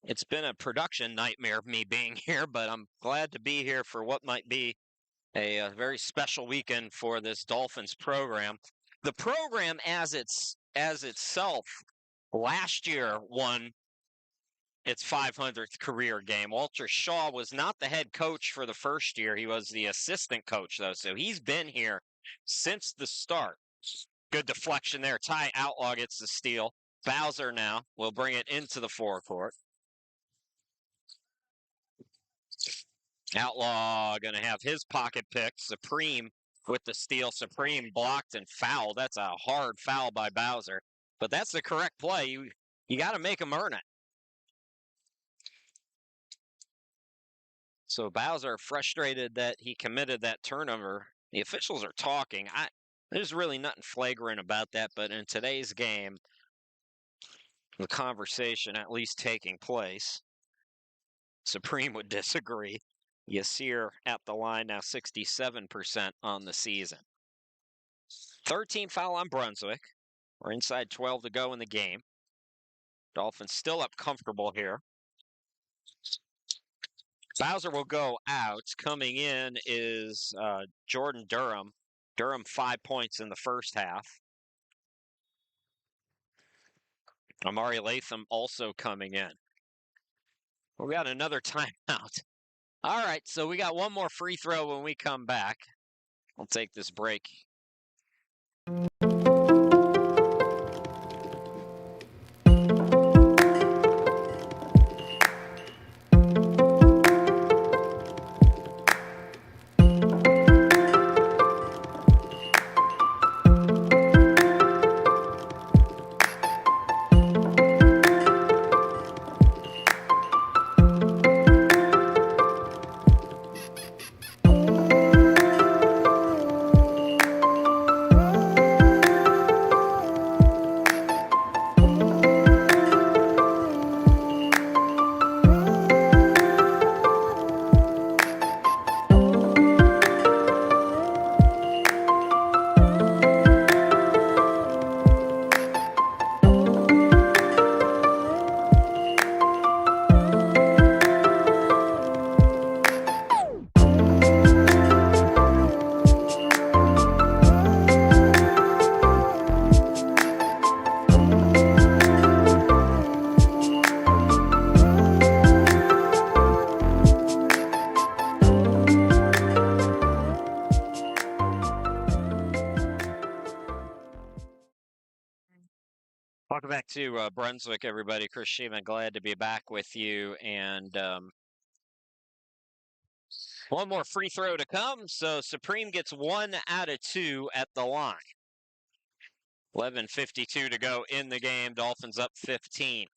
It's been a production nightmare, me being here, but I'm glad to be here for what might be a very special weekend for this Dolphins program. The program as itself last year won its 500th career game. Walter Shaw was not the head coach for the first year. He was the assistant coach, though, so he's been here since the start. Good deflection there. Ty Outlaw gets the steal. Bowser now will bring it into the forecourt. Outlaw going to have his pocket pick. Supreme with the steal. Supreme blocked and fouled. That's a hard foul by Bowser. But that's the correct play. You got to make him earn it. So Bowser frustrated that he committed that turnover. The officials are talking. There's really nothing flagrant about that, but in today's game, the conversation at least taking place. Supreme would disagree. Yasir at the line now 67% on the season. 13 foul on Brunswick. We're inside 12 to go in the game. Dolphins still up comfortable here. Bowser will go out. Coming in is Jordan Durham. Durham 5 points in the first half. Amari Latham also coming in. We got another timeout. All right, so we got one more free throw when we come back. I'll take this break. Welcome back to Brunswick, everybody. Chris Shima, glad to be back with you. And one more free throw to come. So Supreme gets 1 out of 2 at the line. 11:52 to go in the game. Dolphins up 15.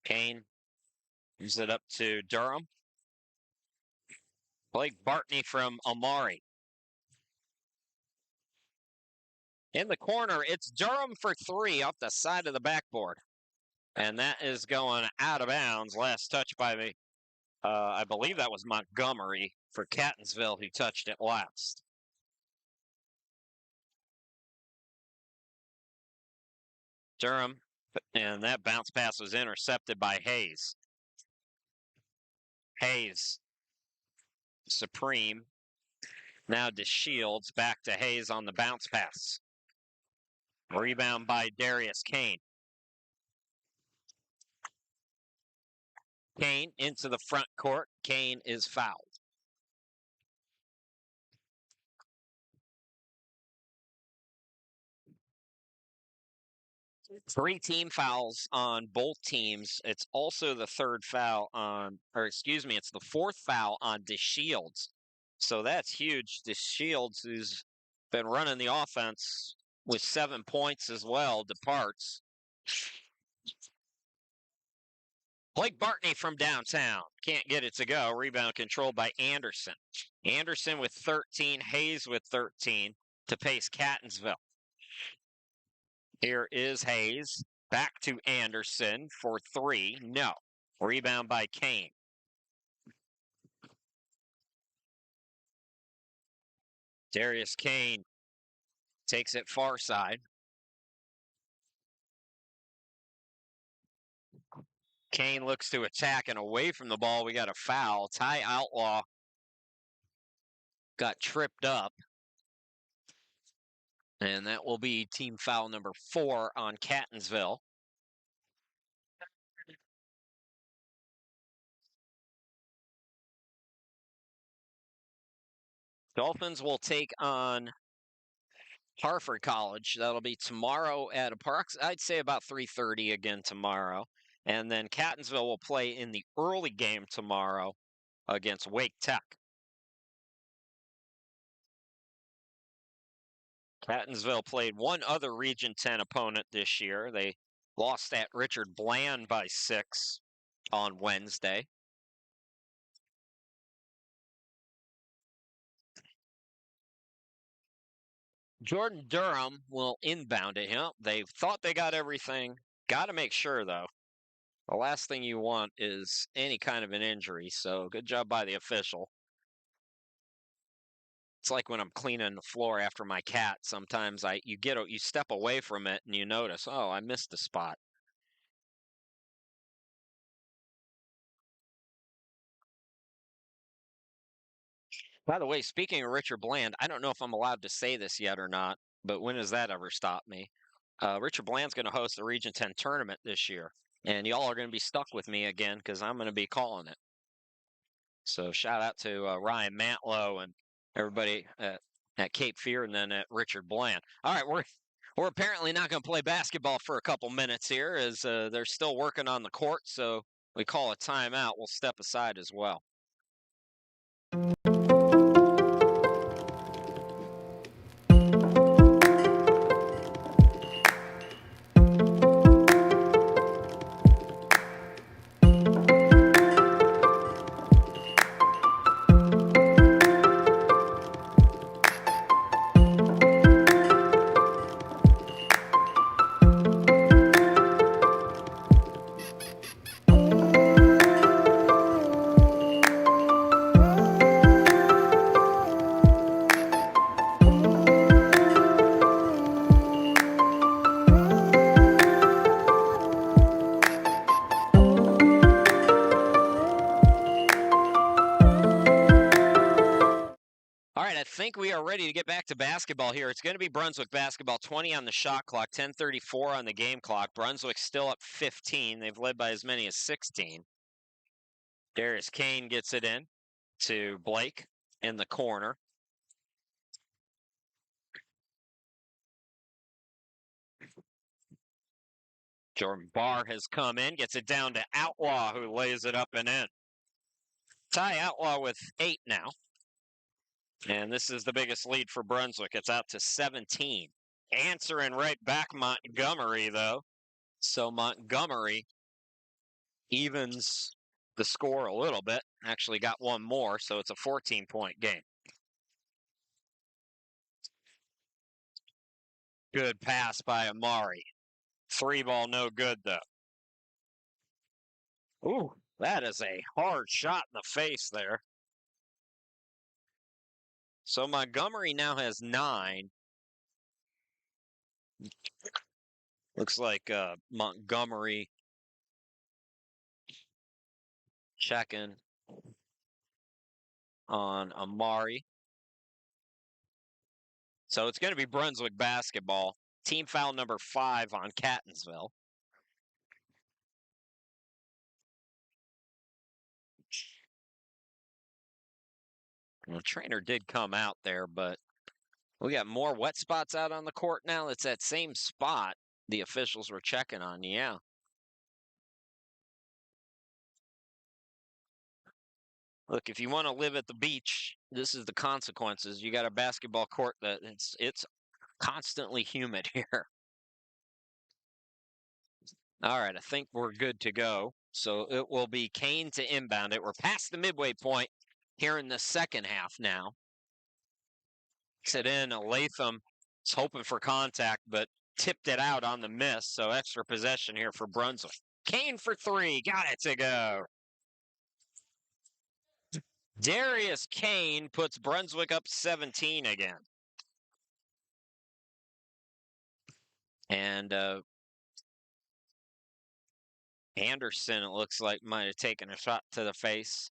Kane gives it up to Durham. Blake Bartney from Amari. In the corner, it's Durham for 3 off the side of the backboard. And that is going out of bounds. Last touch by I believe that was Montgomery for Catonsville who touched it last. Durham, and that bounce pass was intercepted by Hayes. Hayes, Supreme. Now DeShields, back to Hayes on the bounce pass. Rebound by Darius Kane. Kane into the front court. Kane is fouled. Three team fouls on both teams. It's also the third foul on, or excuse me, it's the fourth foul on DeShields. So that's huge. DeShields, who's been running the offense with 7 points as well, departs. Blake Bartney from downtown. Can't get it to go. Rebound controlled by Anderson. Anderson with 13, Hayes with 13 to pace Catonsville. Here is Hayes. Back to Anderson for three. No. Rebound by Kane. Darius Kane takes it far side. Kane looks to attack and away from the ball. We got a foul. Ty Outlaw got tripped up. And that will be team foul number 4 on Catonsville. Dolphins will take on Harford College. That'll be tomorrow at I'd say about 3:30 again tomorrow. And then Catonsville will play in the early game tomorrow against Wake Tech. Catonsville played one other Region 10 opponent this year. They lost at Richard Bland by 6 on Wednesday. Jordan Durham will inbound it. They thought they got everything. Got to make sure, though. The last thing you want is any kind of an injury, so good job by the official. It's like when I'm cleaning the floor after my cat. Sometimes you step away from it and you notice, oh, I missed a spot. By the way, speaking of Richard Bland, I don't know if I'm allowed to say this yet or not, but when has that ever stopped me? Richard Bland's going to host the Region 10 tournament this year, and y'all are going to be stuck with me again because I'm going to be calling it. So shout out to Ryan Mantlow and everybody at Cape Fear and then at Richard Bland. All right, we're apparently not going to play basketball for a couple minutes here as they're still working on the court, so we call a timeout. We'll step aside as well. I think we are ready to get back to basketball here. It's going to be Brunswick basketball, 20 on the shot clock, 10:34 on the game clock. Brunswick still up 15. They've led by as many as 16. Darius Kane gets it in to Blake in the corner. Jordan Barr has come in, gets it down to Outlaw, who lays it up and in. Ty Outlaw with 8 now. And this is the biggest lead for Brunswick. It's out to 17. Answering right back Montgomery, though. So Montgomery evens the score a little bit. Actually got one more, so it's a 14-point game. Good pass by Amari. 3 ball, no good, though. Ooh, That is a hard shot in the face there. So Montgomery now has 9. Looks like Montgomery checking on Amari. So it's going to be Brunswick basketball. Team foul number 5 on Catonsville. Well, the trainer did come out there, but we got more wet spots out on the court now. It's that same spot the officials were checking on, yeah. Look, if you want to live at the beach, this is the consequences. You got a basketball court that it's constantly humid here. All right, I think we're good to go. So it will be Kane to inbound it. We're past the midway point here in the second half now. It in, Latham is hoping for contact, but tipped it out on the miss. So extra possession here for Brunswick. Kane for 3, got it to go. Darius Kane puts Brunswick up 17 again. And Anderson, it looks like, might have taken a shot to the face.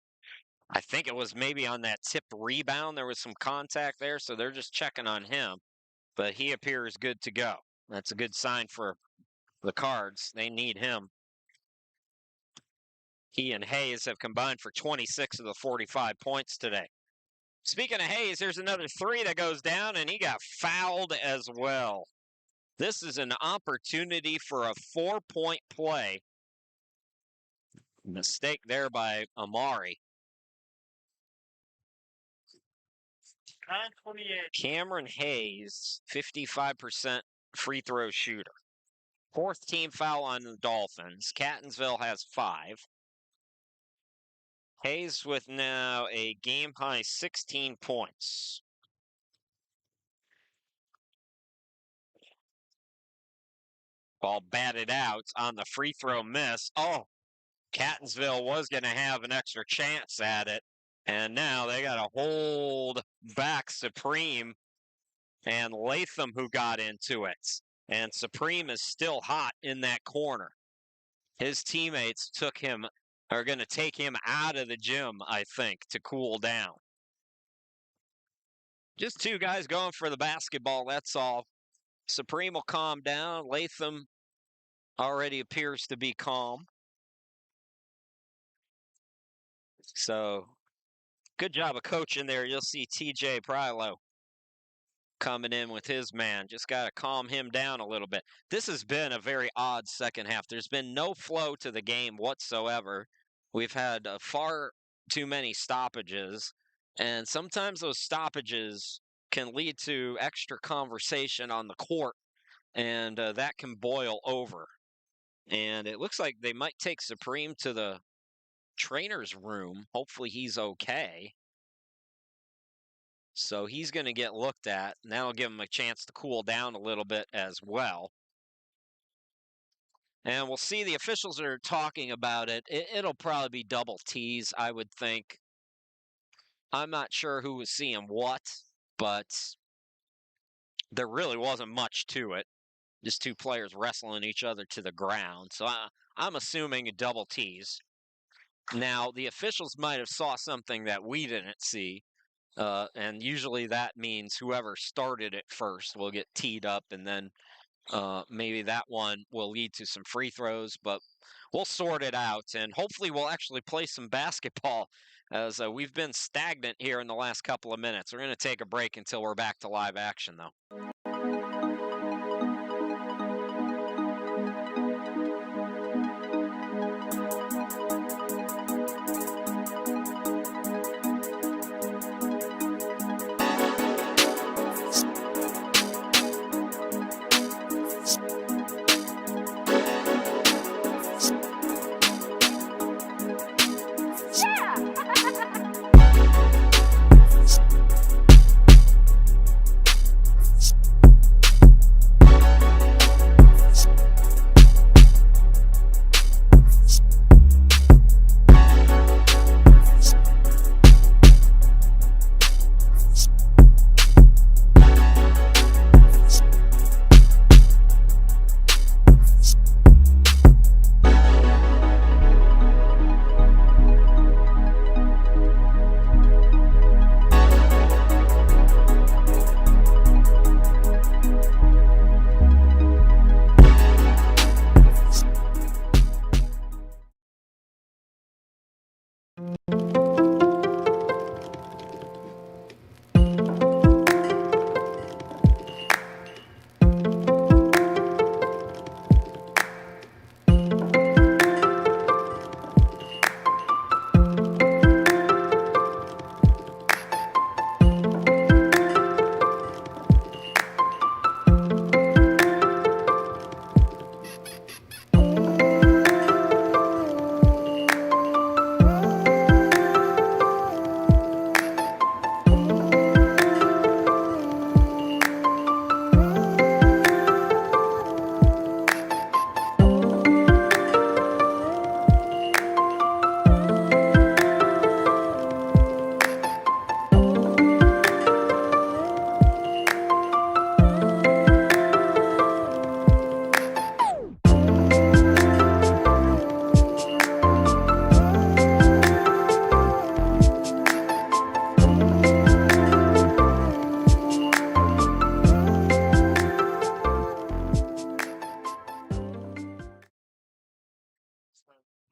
I think it was maybe on that tipped rebound. There was some contact there, so they're just checking on him. But he appears good to go. That's a good sign for the Cards. They need him. He and Hayes have combined for 26 of the 45 points today. Speaking of Hayes, there's another 3 that goes down, and he got fouled as well. This is an opportunity for a 4-point play. Mistake there by Amari. 9:28. Cameron Hayes, 55% free throw shooter. 4th team foul on the Dolphins. Catonsville has 5. Hayes with now a game-high 16 points. Ball batted out on the free throw miss. Oh, Catonsville was going to have an extra chance at it. And now they got to hold back Supreme and Latham, who got into it. And Supreme is still hot in that corner. His teammates are going to take him out of the gym, I think, to cool down. Just 2 guys going for the basketball, that's all. Supreme will calm down. Latham already appears to be calm. So, good job of coaching there. You'll see TJ Prylo coming in with his man. Just got to calm him down a little bit. This has been a very odd second half. There's been no flow to the game whatsoever. We've had far too many stoppages, and sometimes those stoppages can lead to extra conversation on the court, and that can boil over. And it looks like they might take Supreme to the trainer's room. Hopefully he's okay. So he's going to get looked at, and that'll give him a chance to cool down a little bit as well. And we'll see, the officials are talking about it. It'll probably be double T's, I would think. I'm not sure who was seeing what, but there really wasn't much to it. Just 2 players wrestling each other to the ground. So I'm assuming a double T's. Now, the officials might have saw something that we didn't see. And usually that means whoever started it first will get teed up, and then maybe that one will lead to some free throws, but we'll sort it out, and hopefully we'll actually play some basketball, as we've been stagnant here in the last couple of minutes. We're going to take a break until we're back to live action, though.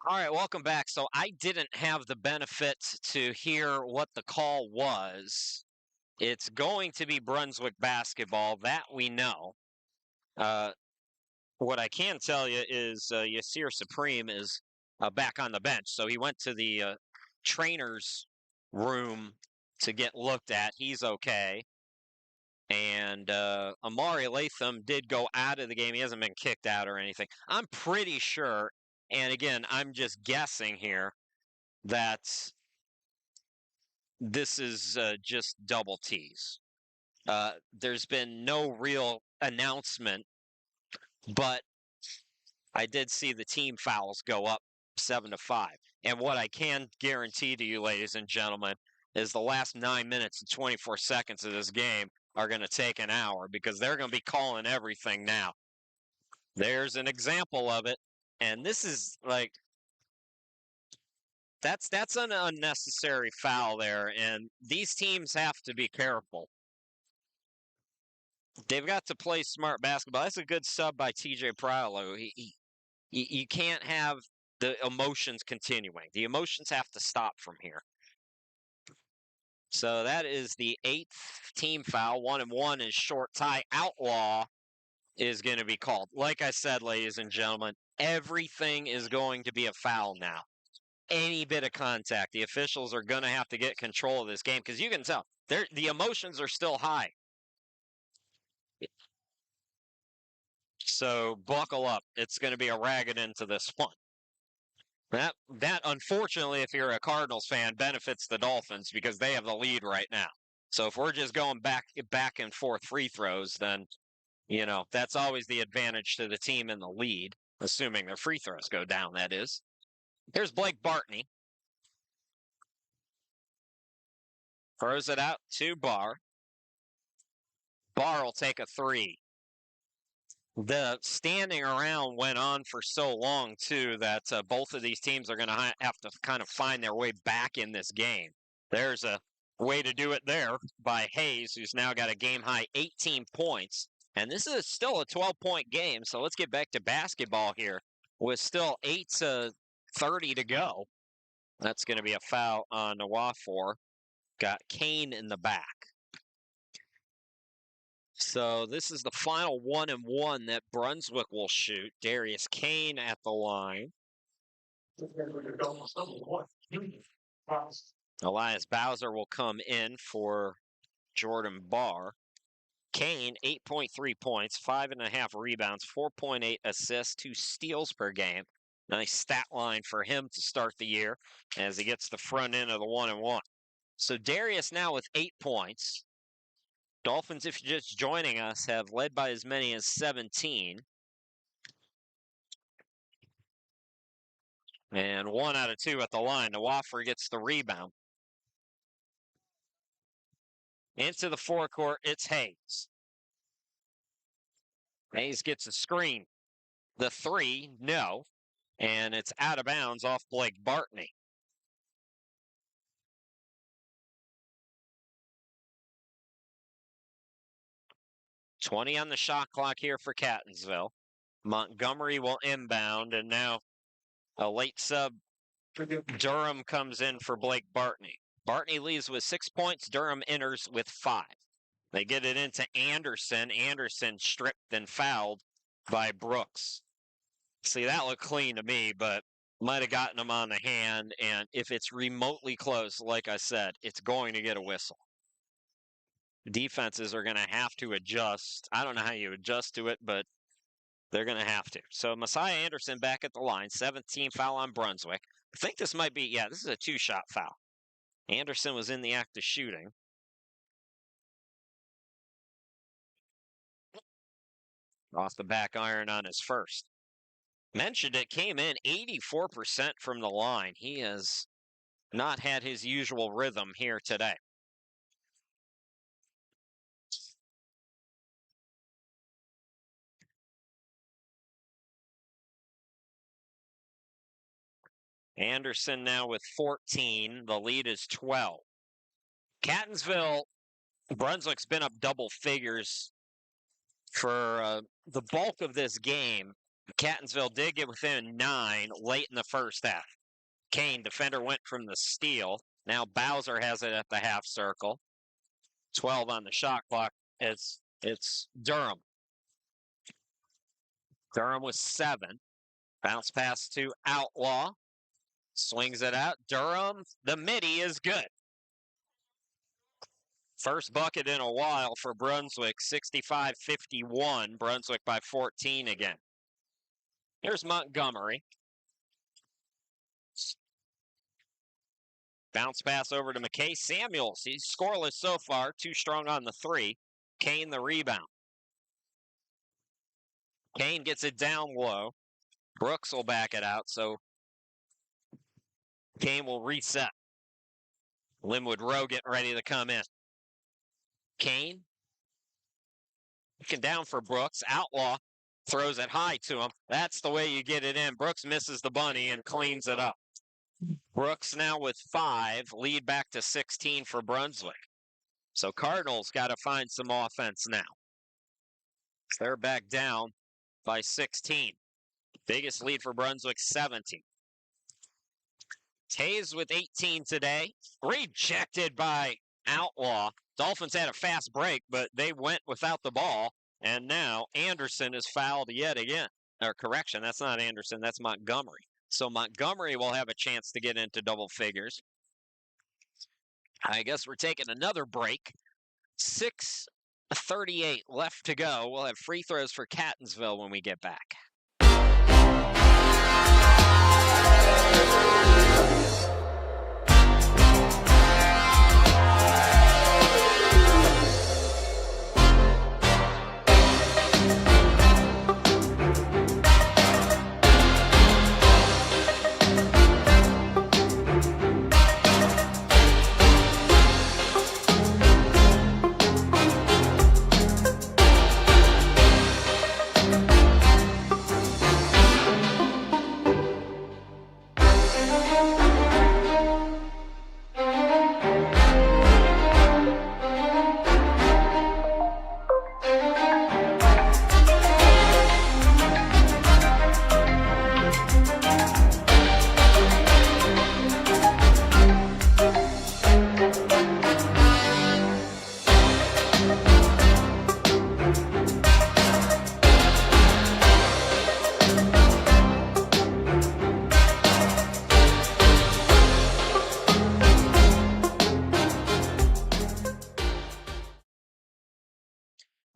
All right, welcome back. So I didn't have the benefit to hear what the call was. It's going to be Brunswick basketball, that we know. What I can tell you is Yasir Supreme is back on the bench. So he went to the trainer's room to get looked at. He's okay. And Amari Latham did go out of the game. He hasn't been kicked out or anything. I'm pretty sure, and again, I'm just guessing here, that this is just double tees. There's been no real announcement, but I did see the team fouls go up 7-5. And what I can guarantee to you, ladies and gentlemen, is the last 9 minutes and 24 seconds of this game are going to take an hour because they're going to be calling everything now. There's an example of it, and this is like that's an unnecessary foul there, and these teams have to be careful. They've got to play smart basketball. That's a good sub by TJ Prilo. You can't have the emotions continuing. The emotions have to stop from here. So that is the 8th team foul. 1-1 is short tie. Outlaw is going to be called. Like I said, ladies and gentlemen, everything is going to be a foul now. Any bit of contact, the officials are going to have to get control of this game because you can tell the emotions are still high. So buckle up. It's going to be a ragged end to this one. That unfortunately, if you're a Cardinals fan, benefits the Dolphins because they have the lead right now. So if we're just going back and forth free throws, then that's always the advantage to the team in the lead, assuming their free throws go down, that is. Here's Blake Bartney. Throws it out to Barr. Barr will take a three. The standing around went on for so long, too, that both of these teams are going to have to kind of find their way back in this game. There's a way to do it there by Hayes, who's now got a game-high 18 points. And this is still a 12-point game, so let's get back to basketball here with still 8:30 to go. That's going to be a foul on Nwafor. Got Kane in the back. So this is the final 1-1 that Brunswick will shoot. Darius Kane at the line. Elias Bowser will come in for Jordan Barr. Kane, 8.3 points, 5.5 rebounds, 4.8 assists, 2 steals per game. Nice stat line for him to start the year as he gets the front end of the 1-1. So Darius now with 8 points. Dolphins, if you're just joining us, have led by as many as 17. And 1 out of 2 at the line. Nwafor gets the rebound. Into the forecourt, it's Hayes. Hayes gets a screen. The 3, no. And it's out of bounds off Blake Bartney. $20 on the shot clock here for Catonsville. Montgomery will inbound, and now a late sub Durham comes in for Blake Bartney. Bartney leaves with 6 points. Durham enters with 5. They get it into Anderson. Anderson stripped and fouled by Brooks. See, that looked clean to me, but might have gotten him on the hand. And if it's remotely close, like I said, it's going to get a whistle. Defenses are going to have to adjust. I don't know how you adjust to it, but they're going to have to. So Messiah Anderson back at the line, 17 foul on Brunswick. I think this might be, this is a 2-shot foul. Anderson was in the act of shooting. Off the back iron on his first. Mentioned it, came in 84% from the line. He has not had his usual rhythm here today. Anderson now with 14. The lead is 12. Catonsville, Brunswick's been up double figures for the bulk of this game. Catonsville did get within 9 late in the first half. Kane, defender, went from the steal. Now Bowser has it at the half circle. 12 on the shot clock. It's Durham. Durham with 7. Bounce pass to Outlaw. Swings it out. Durham, the midi is good. First bucket in a while for Brunswick, 65-51. Brunswick by 14 again. Here's Montgomery. Bounce pass over to McKay. Samuels, he's scoreless so far. Too strong on the 3. Kane the rebound. Kane gets it down low. Brooks will back it out, so Kane will reset. Linwood Rowe getting ready to come in. Kane looking down for Brooks. Outlaw throws it high to him. That's the way you get it in. Brooks misses the bunny and cleans it up. Brooks now with 5, lead back to 16 for Brunswick. So Cardinals got to find some offense now. They're back down by 16. Biggest lead for Brunswick, 17. Tays with 18 today. Rejected by Outlaw. Dolphins had a fast break, but they went without the ball. And now Anderson is fouled yet again. Or correction, that's not Anderson, that's Montgomery. So Montgomery will have a chance to get into double figures. I guess we're taking another break. 6:38 left to go. We'll have free throws for Catonsville when we get back.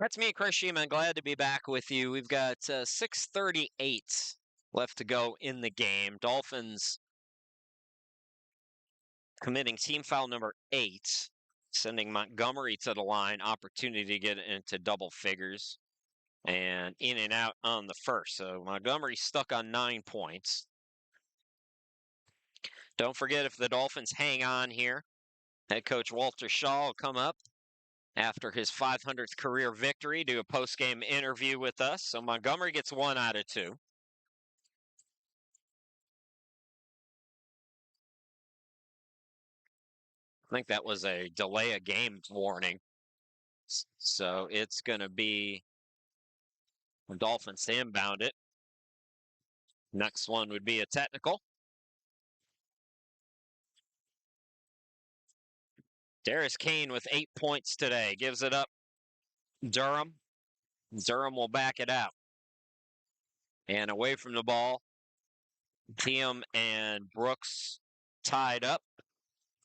That's me, Chris Sheeman. Glad to be back with you. We've got 6:38 left to go in the game. Dolphins committing team foul number 8, sending Montgomery to the line. Opportunity to get into double figures and in and out on the first. So Montgomery stuck on 9 points. Don't forget, if the Dolphins hang on here, head coach Walter Shaw will come up after his 500th career victory, do a post-game interview with us. So Montgomery gets 1 out of 2. I think that was a delay of game warning. So it's going to be the Dolphins to inbound it. Next one would be a technical. There's Kane with 8 points today. Gives it up. Durham. Durham will back it out. And away from the ball, Thiem and Brooks tied up.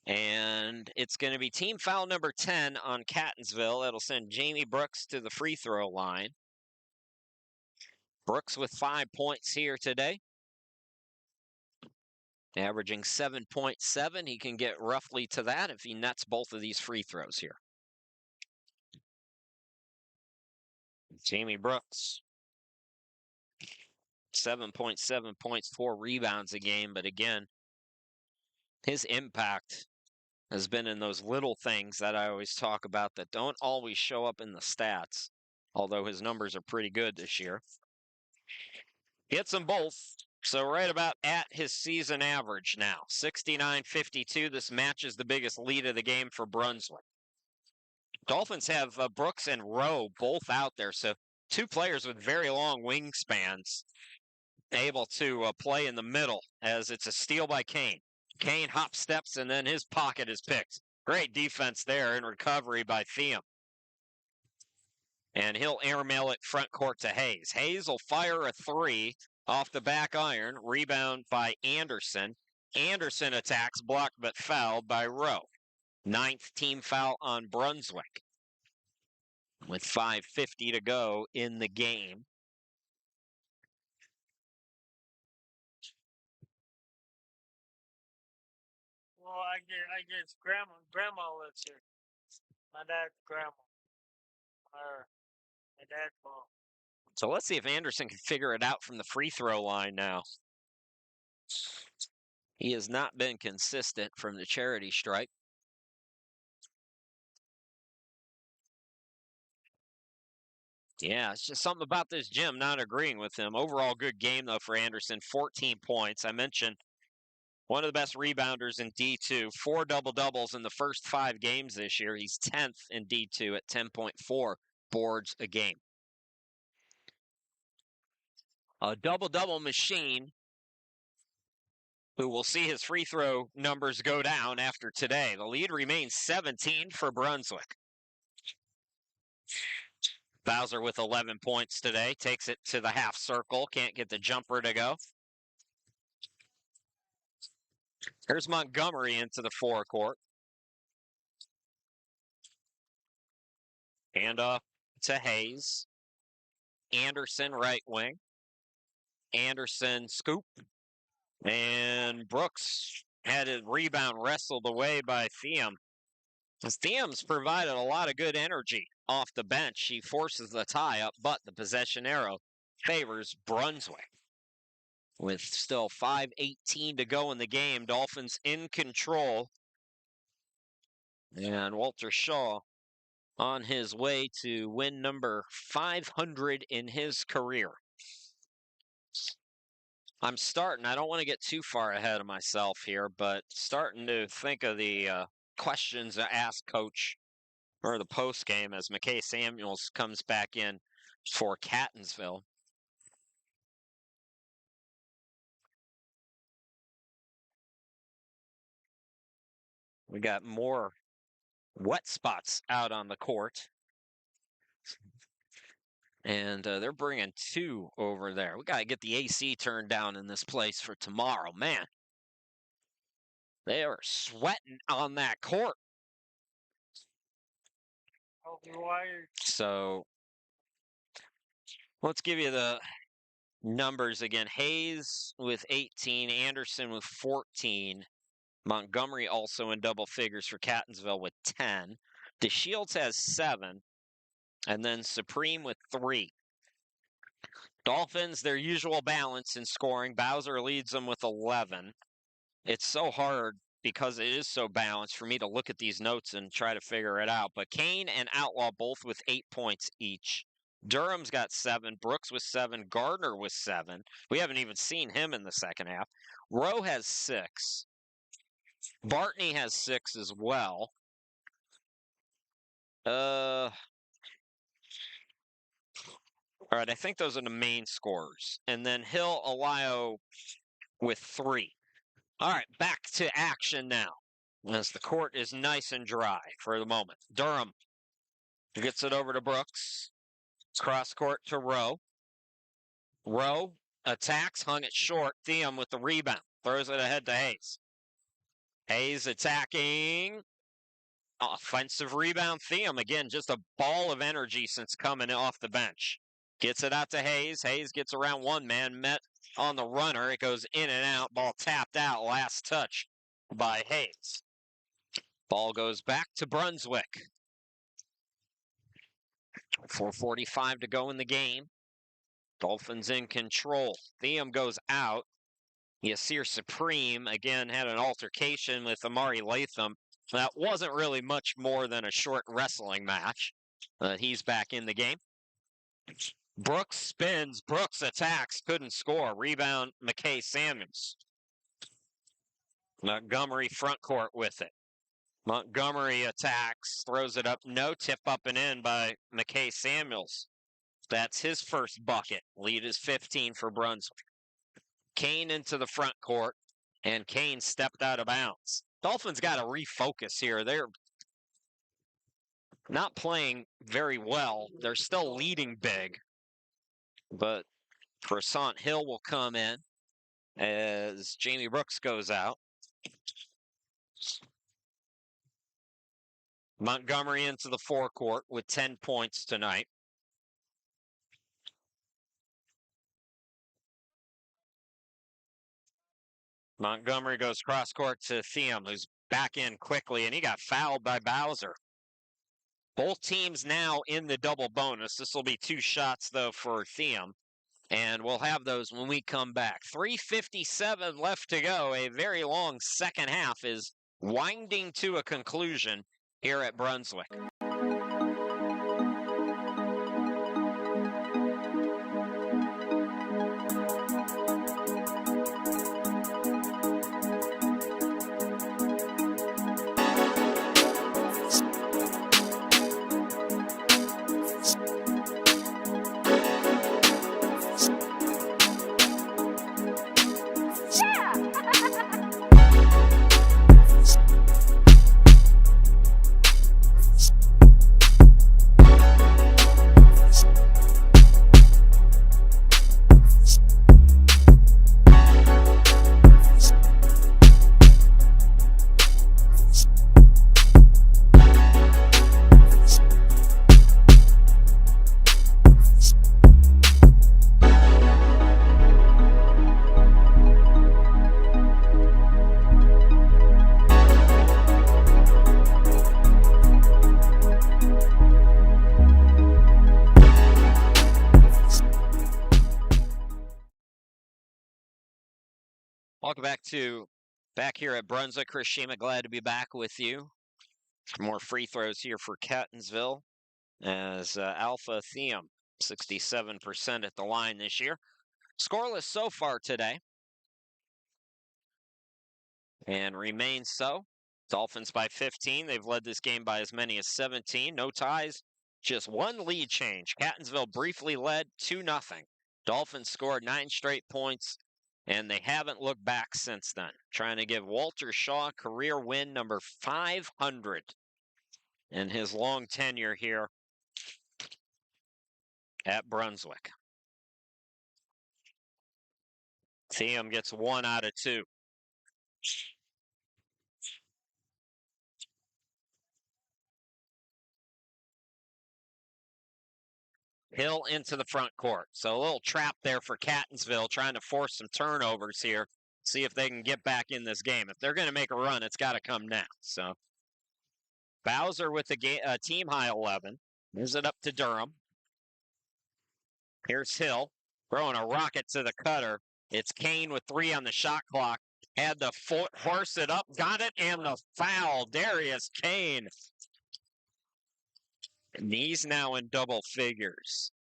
And it's going to be team foul number 10 on Catonsville. That'll send Jamie Brooks to the free throw line. Brooks with 5 points here today. Averaging 7.7. He can get roughly to that if he nets both of these free throws here. Jamie Brooks. 7.7 points, 4 rebounds a game. But again, his impact has been in those little things that I always talk about that don't always show up in the stats, although his numbers are pretty good this year. Hits them both, so right about at his season average now. 69-52. This matches the biggest lead of the game for Brunswick. Dolphins have Brooks and Rowe both out there, so 2 players with very long wingspans able to play in the middle as it's a steal by Kane. Kane hop steps, and then his pocket is picked. Great defense there in recovery by Thiem. And he'll airmail it front court to Hayes. Hayes will fire a 3 off the back iron. Rebound by Anderson. Anderson attacks, blocked but fouled by Rowe. 9th team foul on Brunswick. With 5:50 to go in the game. Well, I guess grandma lives here. My dad's grandma. Or my dad's mom. So let's see if Anderson can figure it out from the free throw line now. He has not been consistent from the charity stripe. Yeah, it's just something about this gym not agreeing with him. Overall good game, though, for Anderson. 14 points. I mentioned one of the best rebounders in D2. 4 double-doubles in the first 5 games this year. He's 10th in D2 at 10.4 boards a game. A double-double machine who will see his free throw numbers go down after today. The lead remains 17 for Brunswick. Bowser with 11 points today. Takes it to the half circle. Can't get the jumper to go. Here's Montgomery into the forecourt. Hand off to Hayes. Anderson, right wing. Anderson, scoop. And Brooks had a rebound wrestled away by Thiem. Thiem's provided a lot of good energy off the bench. He forces the tie up, but the possession arrow favors Brunswick. With still 5:18 to go in the game, Dolphins in control. And Walter Shaw on his way to win number 500 in his career. I don't want to get too far ahead of myself here, but starting to think of the questions to ask Coach or the post game as McKay Samuels comes back in for Catonsville. We got more wet spots out on the court. And they're bringing 2 over there. We got to get the AC turned down in this place for tomorrow. Man, they are sweating on that court. So let's give you the numbers again. Hayes with 18, Anderson with 14. Montgomery also in double figures for Catonsville with 10. DeShields has 7. And then Supreme with 3. Dolphins, their usual balance in scoring. Bowser leads them with 11. It's so hard because it is so balanced for me to look at these notes and try to figure it out. But Kane and Outlaw both with 8 points each. Durham's got 7. Brooks with 7. Gardner with 7. We haven't even seen him in the second half. Rowe has 6. Bartney has 6 as well. All right, I think those are the main scorers. And then Hill, Alayo with 3. All right, back to action now. as the court is nice and dry for the moment. Durham gets it over to Brooks. Cross court to Rowe. Rowe attacks, hung it short. Thiam with the rebound. Throws it ahead to Hayes. Hayes attacking. Offensive rebound. Thiam, again, just a ball of energy since coming off the bench. Gets it out to Hayes. Hayes gets around one man, met on the runner. It goes in and out. Ball tapped out. Last touch by Hayes. Ball goes back to Brunswick. 4:45 to go in the game. Dolphins in control. Thiam goes out. Yasir Supreme, again, had an altercation with Amari Latham. That wasn't really much more than a short wrestling match. He's back in the game. Brooks spins. Brooks attacks. Couldn't score. Rebound, McKay Samuels. Montgomery front court with it. Montgomery attacks. Throws it up. No, tip up and in by McKay Samuels. That's his first bucket. Lead is 15 for Brunswick. Kane into the front court, and Kane stepped out of bounds. Dolphins got to refocus here. They're not playing very well. They're still leading big. But Croissant Hill will come in as Jamie Brooks goes out. Montgomery into the forecourt with 10 points tonight. Montgomery goes cross court to Thiam, who's back in quickly, and he got fouled by Bowser. Both teams now in the double bonus. This will be 2 shots, though, for Thiam, and we'll have those when we come back. 3:57 left to go. A very long second half is winding to a conclusion here at Brunswick. Welcome back here at Brunswick. Chris Shima, glad to be back with you. More free throws here for Catonsville as Alpha Thiam, 67% at the line this year. Scoreless so far today, and remains so. Dolphins by 15. They've led this game by as many as 17. No ties, just one lead change. Catonsville briefly led 2-0. Dolphins scored 9 straight points, and they haven't looked back since then. Trying to give Walter Shaw career win number 500 in his long tenure here at Brunswick. Thiam gets 1 out of 2. Hill into the front court. So a little trap there for Catonsville, trying to force some turnovers here. See if they can get back in this game. If they're going to make a run, it's got to come now. So Bowser with the team high 11. Moves it up to Durham. Here's Hill throwing a rocket to the cutter. It's Kane with 3 on the shot clock. Had to force it up, got it, and the foul. Darius Kane. And he's now in double figures.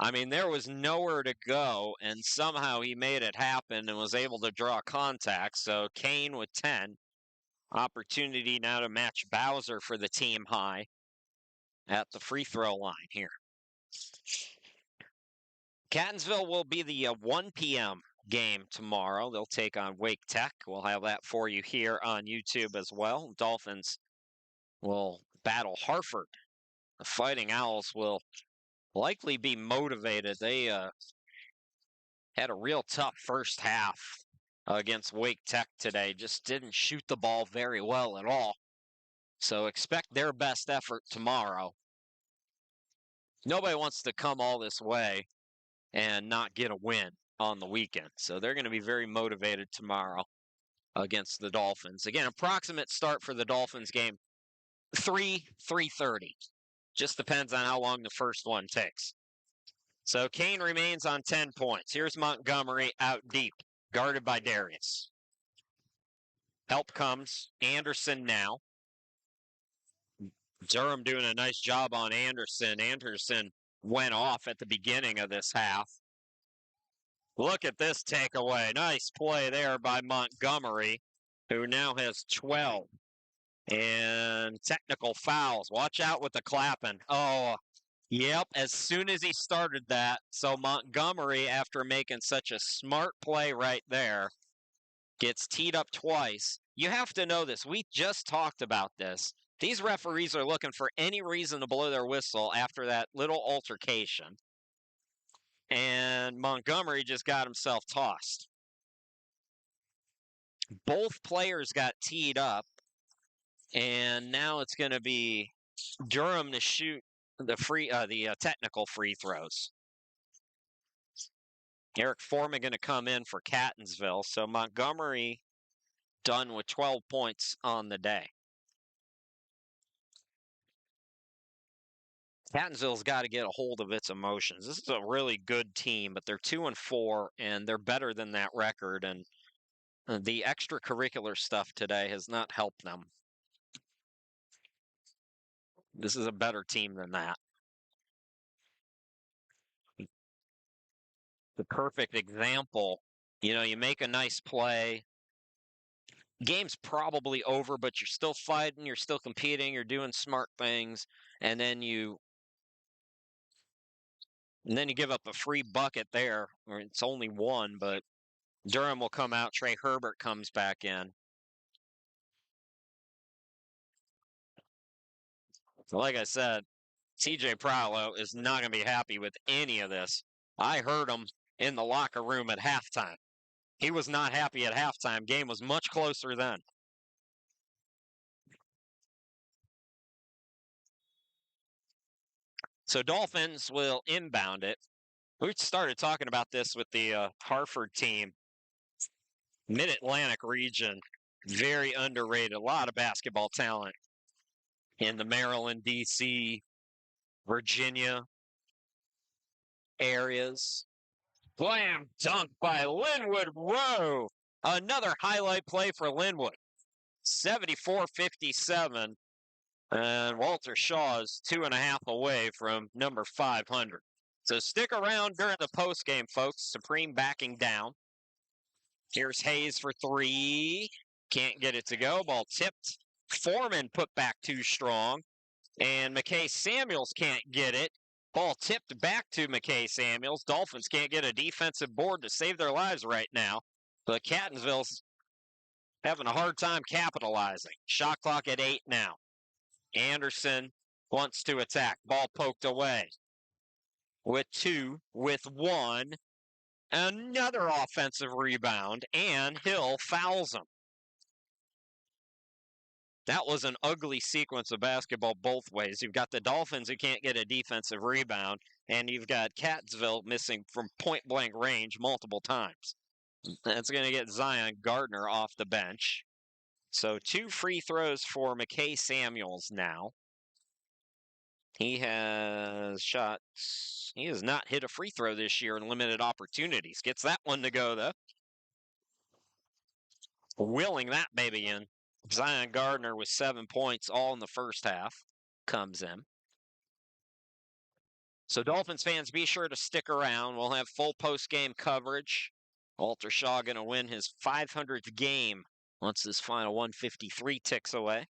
I mean, there was nowhere to go, and somehow he made it happen and was able to draw contact. So Kane with 10. Opportunity now to match Bowser for the team high at the free throw line here. Catonsville will be the 1 p.m. game tomorrow. They'll take on Wake Tech. We'll have that for you here on YouTube as well. Dolphins will battle Hartford. The Fighting Owls will likely be motivated. They had a real tough first half against Wake Tech today. Just didn't shoot the ball very well at all. So expect their best effort tomorrow. Nobody wants to come all this way and not get a win on the weekend. So they're going to be very motivated tomorrow against the Dolphins. Again, approximate start for the Dolphins game, 3:30. Just depends on how long the first one takes. So Kane remains on 10 points. Here's Montgomery out deep, guarded by Darius. Help comes. Anderson now. Durham doing a nice job on Anderson. Anderson went off at the beginning of this half. Look at this takeaway. Nice play there by Montgomery, who now has 12. And technical fouls. Watch out with the clapping. Oh, yep. As soon as he started that. So Montgomery, after making such a smart play right there, gets teed up twice. You have to know this. We just talked about this. These referees are looking for any reason to blow their whistle after that little altercation. And Montgomery just got himself tossed. Both players got teed up. And now it's going to be Durham to shoot the technical free throws. Eric Foreman going to come in for Catonsville. So Montgomery done with 12 points on the day. Catonsville's got to get a hold of its emotions. This is a really good team, but they're 2-4, and they're better than that record. And the extracurricular stuff today has not helped them. This is a better team than that. The perfect example, you make a nice play. Game's probably over, but you're still fighting, you're still competing, you're doing smart things, and then you give up a free bucket there. Or it's only one, but Durham will come out. Trey Herbert comes back in. So like I said, TJ Prowlo is not going to be happy with any of this. I heard him in the locker room at halftime. He was not happy at halftime. Game was much closer then. So Dolphins will inbound it. We started talking about this with the Hartford team. Mid-Atlantic region, very underrated. A lot of basketball talent in the Maryland, D.C., Virginia areas. Slam dunk by Linwood Rowe. Another highlight play for Linwood. 74-57. And Walter Shaw is 2.5 away from number 500. So stick around during the postgame, folks. Supreme backing down. Here's Hayes for three. Can't get it to go. Ball tipped. Foreman put back too strong. And McKay Samuels can't get it. Ball tipped back to McKay Samuels. Dolphins can't get a defensive board to save their lives right now. But Catonsville's having a hard time capitalizing. Shot clock at 8 now. Anderson wants to attack. Ball poked away. With 2, with 1. Another offensive rebound, and Hill fouls him. That was an ugly sequence of basketball both ways. You've got the Dolphins who can't get a defensive rebound, and you've got Catonsville missing from point-blank range multiple times. That's going to get Zion Gardner off the bench. So 2 free throws for McKay Samuels now. He has not hit a free throw this year in limited opportunities. Gets that one to go, though. Willing that baby in. Zion Gardner with 7 points all in the first half comes in. So Dolphins fans, be sure to stick around. We'll have full post-game coverage. Walter Shaw going to win his 500th game once this final 153 ticks away.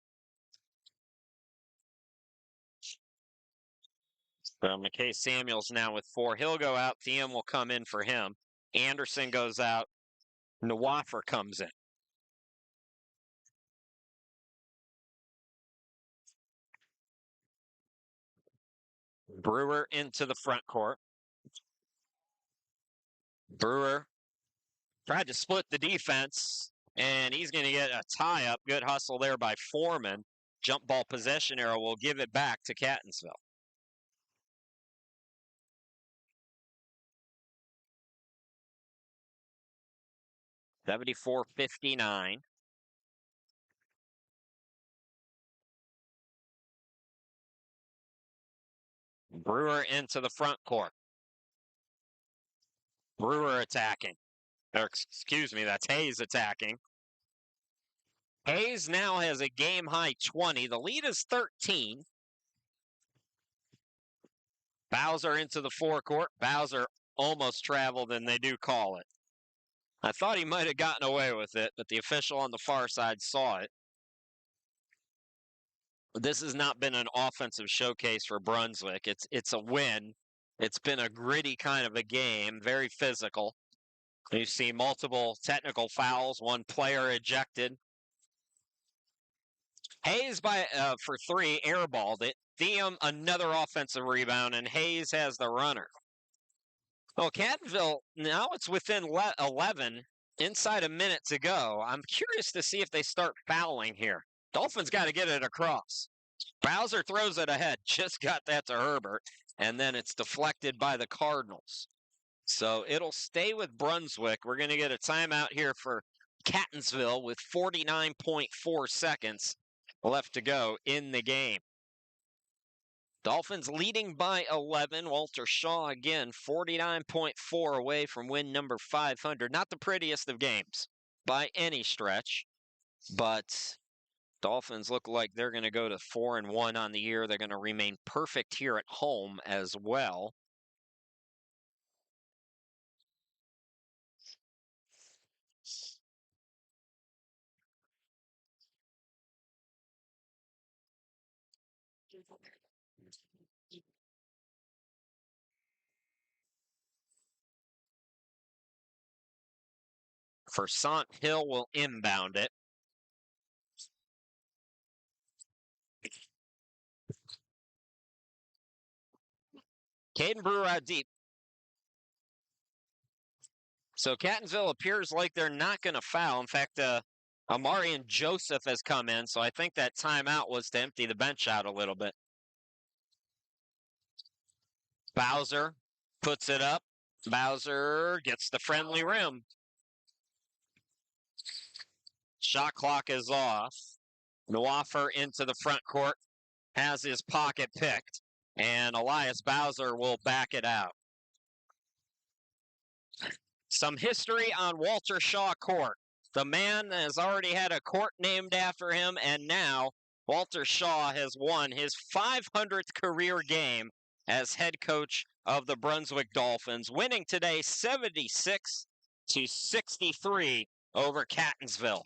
So McKay Samuels now with 4. He'll go out. Thiem will come in for him. Anderson goes out. Nwaffer comes in. Brewer into the front court. Brewer tried to split the defense, and he's going to get a tie-up. Good hustle there by Foreman. Jump ball possession arrow will give it back to Catonsville. $74-59. Brewer into the front court. Brewer attacking. Or, excuse me, that's Hayes attacking. Hayes now has a game-high 20. The lead is 13. Bowser into the forecourt. Bowser almost traveled, and they do call it. I thought he might have gotten away with it, but the official on the far side saw it. This has not been an offensive showcase for Brunswick. It's a win. It's been a gritty kind of a game, very physical. You see multiple technical fouls, one player ejected. Hayes for three, airballed it. Thiem, another offensive rebound, and Hayes has the runner. Well, Catonsville, now it's within 11, inside a minute to go. I'm curious to see if they start fouling here. Dolphins got to get it across. Bowser throws it ahead, just got that to Herbert, and then it's deflected by the Cardinals. So it'll stay with Brunswick. We're going to get a timeout here for Catonsville with 49.4 seconds left to go in the game. Dolphins leading by 11. Walter Shaw again, 49.4 away from win number 500. Not the prettiest of games by any stretch, but Dolphins look like they're going to go to 4-1 on the year. They're going to remain perfect here at home as well. Versant Hill will inbound it. Caden Brewer out deep. So Catonsville appears like they're not going to foul. In fact, Amarian Joseph has come in, so I think that timeout was to empty the bench out a little bit. Bowser puts it up. Bowser gets the friendly rim. Shot clock is off. Nwaffer into the front court, has his pocket picked, and Elias Bowser will back it out. Some history on Walter Shaw Court. The man has already had a court named after him, and now Walter Shaw has won his 500th career game as head coach of the Brunswick Dolphins, winning today 76-63 over Catonsville.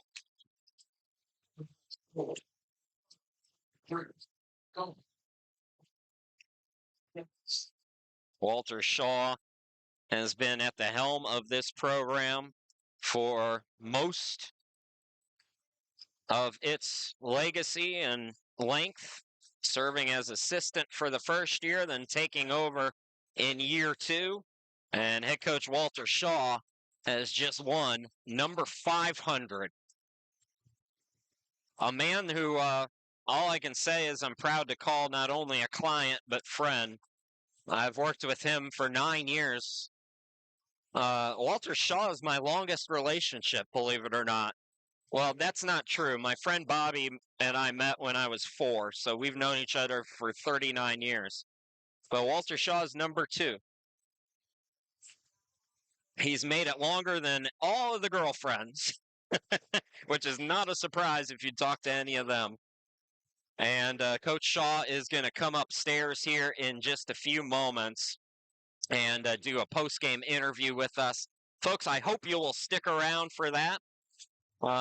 Walter Shaw has been at the helm of this program for most of its legacy and length, serving as assistant for the first year, then taking over in year two. And head coach Walter Shaw has just won number 500. A man who, all I can say is I'm proud to call not only a client, but friend. I've worked with him for 9 years. Walter Shaw is my longest relationship, believe it or not. Well, that's not true. My friend Bobby and I met when I was 4, so we've known each other for 39 years. But Walter Shaw is number 2. He's made it longer than all of the girlfriends, which is not a surprise if you talk to any of them. And Coach Shaw is going to come upstairs here in just a few moments and do a post-game interview with us. Folks, I hope you will stick around for that.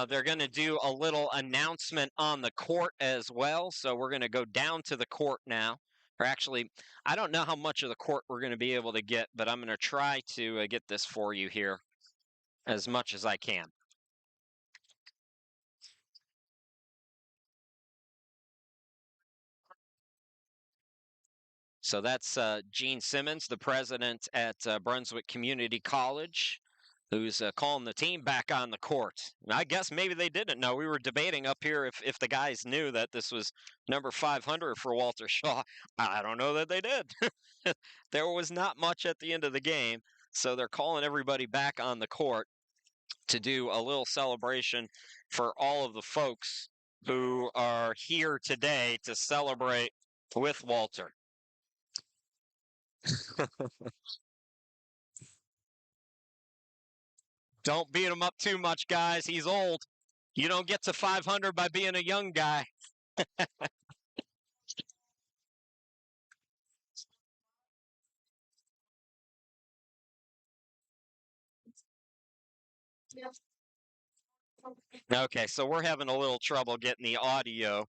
They're going to do a little announcement on the court as well, so we're going to go down to the court now. Or actually, I don't know how much of the court we're going to be able to get, but I'm going to try to get this for you here as much as I can. So that's Gene Simmons, the president at Brunswick Community College, who's calling the team back on the court. And I guess maybe they didn't know. We were debating up here if the guys knew that this was number 500 for Walter Shaw. I don't know that they did. There was not much at the end of the game, so they're calling everybody back on the court to do a little celebration for all of the folks who are here today to celebrate with Walter. Don't beat him up too much, guys. He's old. You don't get to 500 by being a young guy. Okay, so we're having a little trouble getting the audio.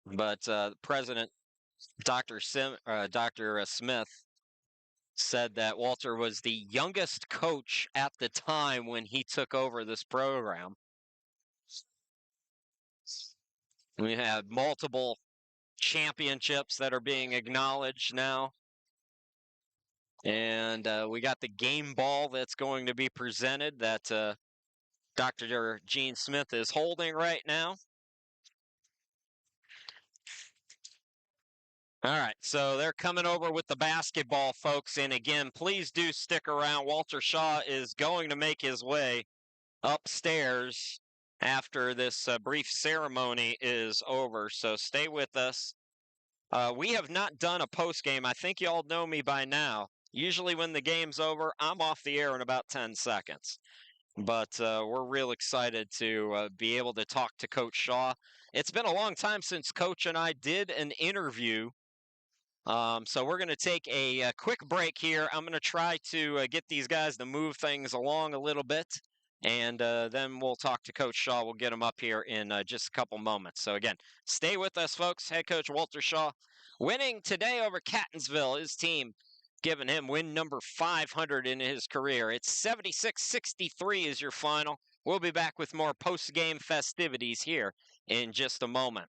But President Dr. Smith said that Walter was the youngest coach at the time when he took over this program. We had multiple championships that are being acknowledged now. And we got the game ball that's going to be presented that Dr. Gene Smith is holding right now. All right, so they're coming over with the basketball, folks. And again, please do stick around. Walter Shaw is going to make his way upstairs after this brief ceremony is over. So stay with us. We have not done a post game. I think you all know me by now. Usually when the game's over, I'm off the air in about 10 seconds. But we're real excited to be able to talk to Coach Shaw. It's been a long time since Coach and I did an interview. So we're going to take a quick break here. I'm going to try to get these guys to move things along a little bit. And then we'll talk to Coach Shaw. We'll get him up here in just a couple moments. So again, stay with us, folks. Head coach Walter Shaw winning today over Catonsville. His team giving him win number 500 in his career. It's 76-63 is your final. We'll be back with more post-game festivities here in just a moment.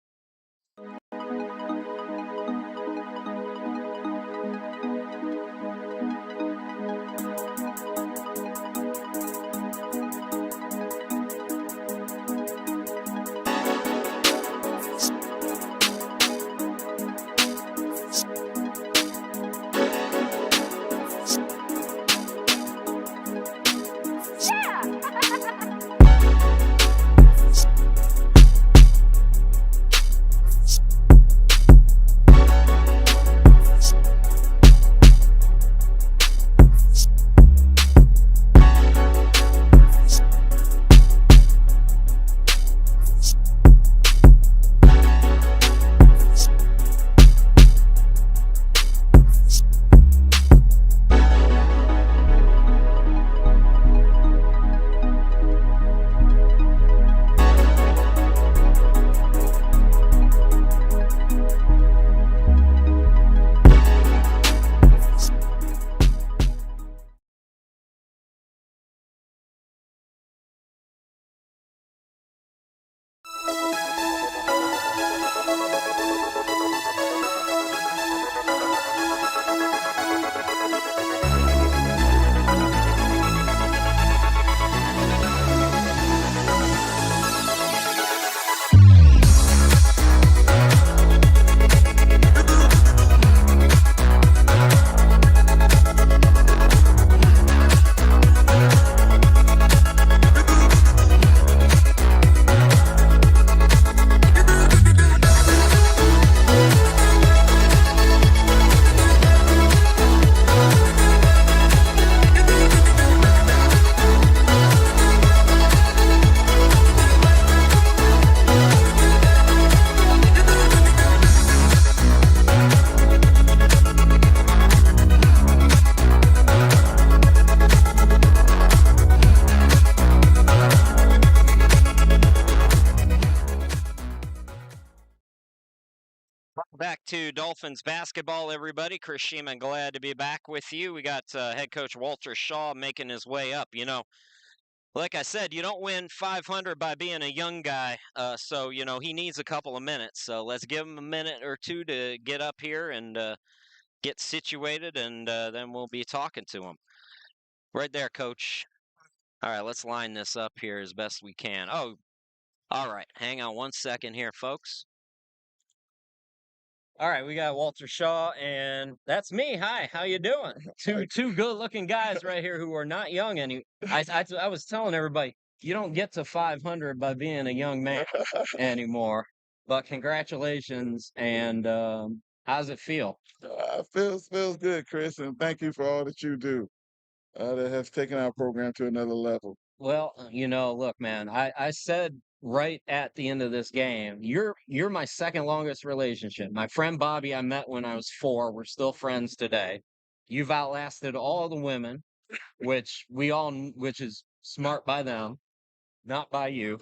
back to Dolphins basketball, everybody. Chris Sheeman, glad to be back with you. We got head coach Walter Shaw making his way up. You know, like I said, you don't win 500 by being a young guy. So, you know, he needs a couple of minutes. So let's give him a minute or two to get up here and get situated, and then we'll be talking to him. Right there, coach. All right, let's line this up here as best we can. Oh, all right. Hang on one second here, folks. All right, we got Walter Shaw, and that's me. Hi, how you doing? Two good-looking guys right here who are not young any. I was telling everybody you don't get to 500 by being a young man anymore. But congratulations, and how's it feel? Feels good, Chris, and thank you for all that you do. That has taken our program to another level. Well, you know, look, man, I said right at the end of this game, you're my second longest relationship. My friend Bobby I met when I was 4. We're still friends today. You've outlasted all the women, which is smart by them, not by you.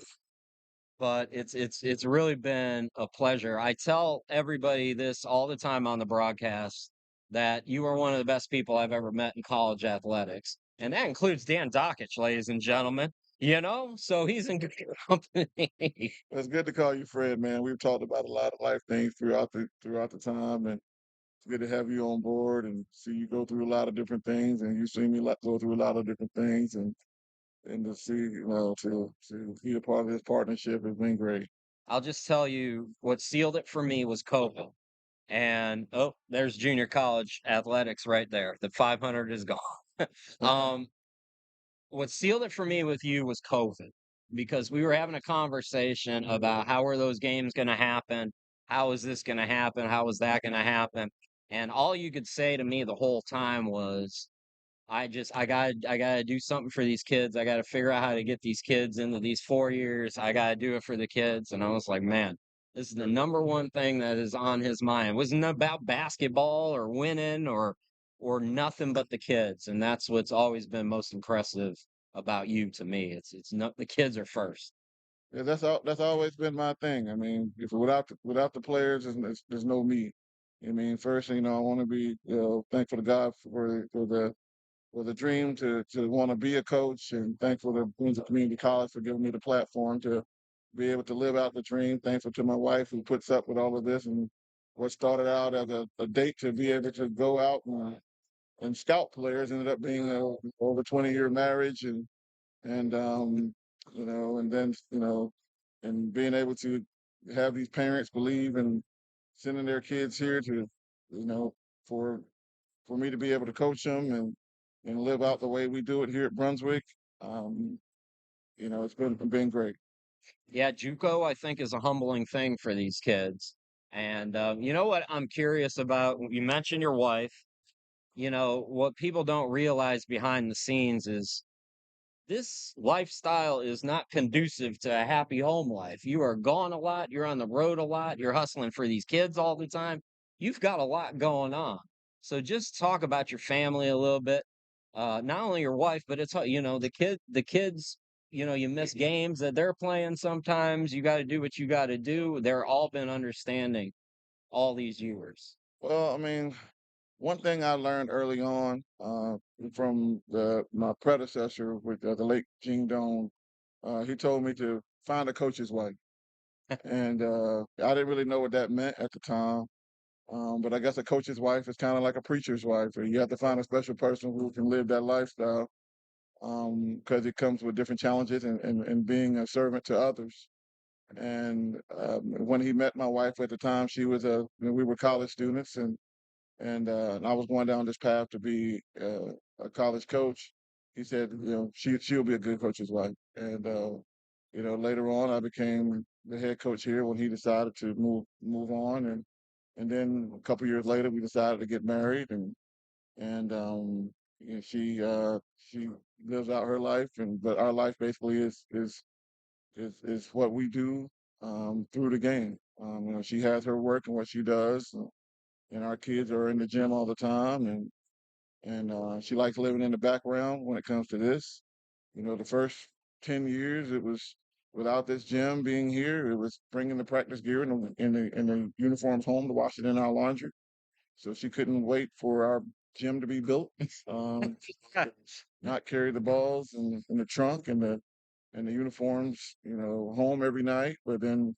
But it's really been a pleasure. I tell everybody this all the time on the broadcast that you are one of the best people I've ever met in college athletics. And that includes Dan Dockich, ladies and gentlemen. You know, so he's in good company. It's good to call you Fred, man. We've talked about a lot of life things throughout the time, and it's good to have you on board and see you go through a lot of different things, and you see me go through a lot of different things, and to see, to be a part of this partnership has been great. I'll just tell you what sealed it for me was COVID. And oh, there's junior college athletics right there. The 500 is gone. um, what sealed it for me with you was COVID, because we were having a conversation about how are those games going to happen? How is this going to happen? How is that going to happen? And all you could say to me the whole time was, I gotta do something for these kids. I gotta figure out how to get these kids into these 4 years. I gotta do it for the kids. And I was like, man, this is the number one thing that is on his mind. It wasn't about basketball or winning or nothing but the kids. And that's what's always been most impressive about you to me. It's not the kids are first. Yeah, that's always been my thing. I mean, if without the players, there's no me. I mean, first, I want to be thankful to God for the dream to want to be a coach, and thankful to Brunswick Community College for giving me the platform to be able to live out the dream. Thankful to my wife who puts up with all of this, and what started out as a date to be able to go out and scout players ended up being a over 20-year marriage, and and then and being able to have these parents believe in sending their kids here to for me to be able to coach them and live out the way we do it here at Brunswick. Um, it's been great. Yeah, JUCO, I think, is a humbling thing for these kids. And you know what I'm curious about? You mentioned your wife. You know, what people don't realize behind the scenes is this lifestyle is not conducive to a happy home life. You are gone a lot, you're on the road a lot, you're hustling for these kids all the time. You've got a lot going on. So just talk about your family a little bit. Not only your wife, but it's the kids, you miss games that they're playing sometimes. You got to do what you got to do. They're all been understanding all these years. Well, I mean, one thing I learned early on from my predecessor with the late Gene Doan, he told me to find a coach's wife, and I didn't really know what that meant at the time. But I guess a coach's wife is kind of like a preacher's wife. You have to find a special person who can live that lifestyle, because it comes with different challenges and being a servant to others. And when he met my wife at the time, she was we were college students, and I was going down this path to be a college coach. He said, she'll be a good coach's wife. And later on, I became the head coach here when he decided to move on, and then a couple years later, we decided to get married, and she lives out her life, but our life basically is what we do through the game. She has her work and what she does, and our kids are in the gym all the time, and she likes living in the background when it comes to this. The first 10 years, it was without this gym being here, it was bringing the practice gear in the uniforms home to wash it in our laundry. So she couldn't wait for our gym to be built. Um, not carry the balls in the trunk and the uniforms, home every night. But then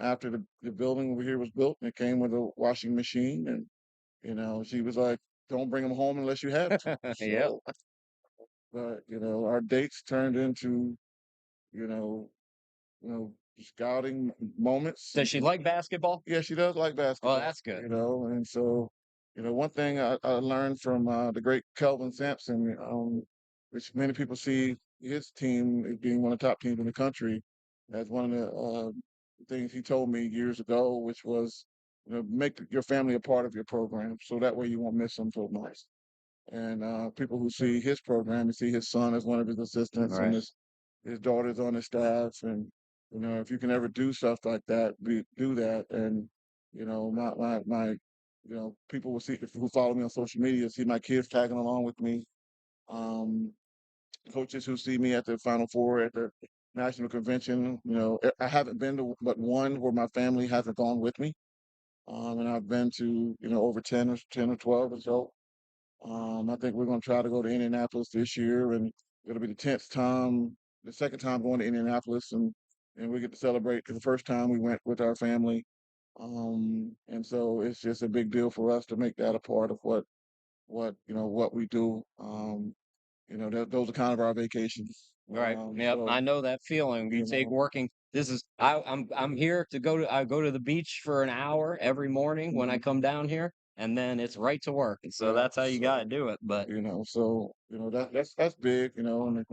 after the building over here was built, it came with a washing machine, and she was like, "Don't bring them home unless you have to." Yeah. So, but our dates turned into you know scouting moments. Does she like basketball? Yeah, she does like basketball. Oh, that's good. And so, one thing I learned from the great Kelvin Sampson, which many people see his team as being one of the top teams in the country, as one of the things he told me years ago, which was, make your family a part of your program, so that way you won't miss them so much. And people who see his program and see his son as one of his assistants and Right. his daughter's on his staff, and if you can ever do stuff like that, do that. And my people will see who follow me on social media see my kids tagging along with me. Um, Coaches who see me at the Final Four at the national convention. I haven't been to but one where my family hasn't gone with me. And I've been to over 10 or 12 or so. I think we're going to try to go to Indianapolis this year, and it'll be the second time going to Indianapolis, and we get to celebrate 'cause the first time we went with our family. And so it's just a big deal for us to make that a part of what we do. Those are kind of our vacations. Right. Yep. So I know that feeling. You you take know, working. I'm here to go to I go to the beach for an hour every morning when I mhm, come down here, and then it's right to work. And so yeah. that's how you gotta So do it. But that's big. And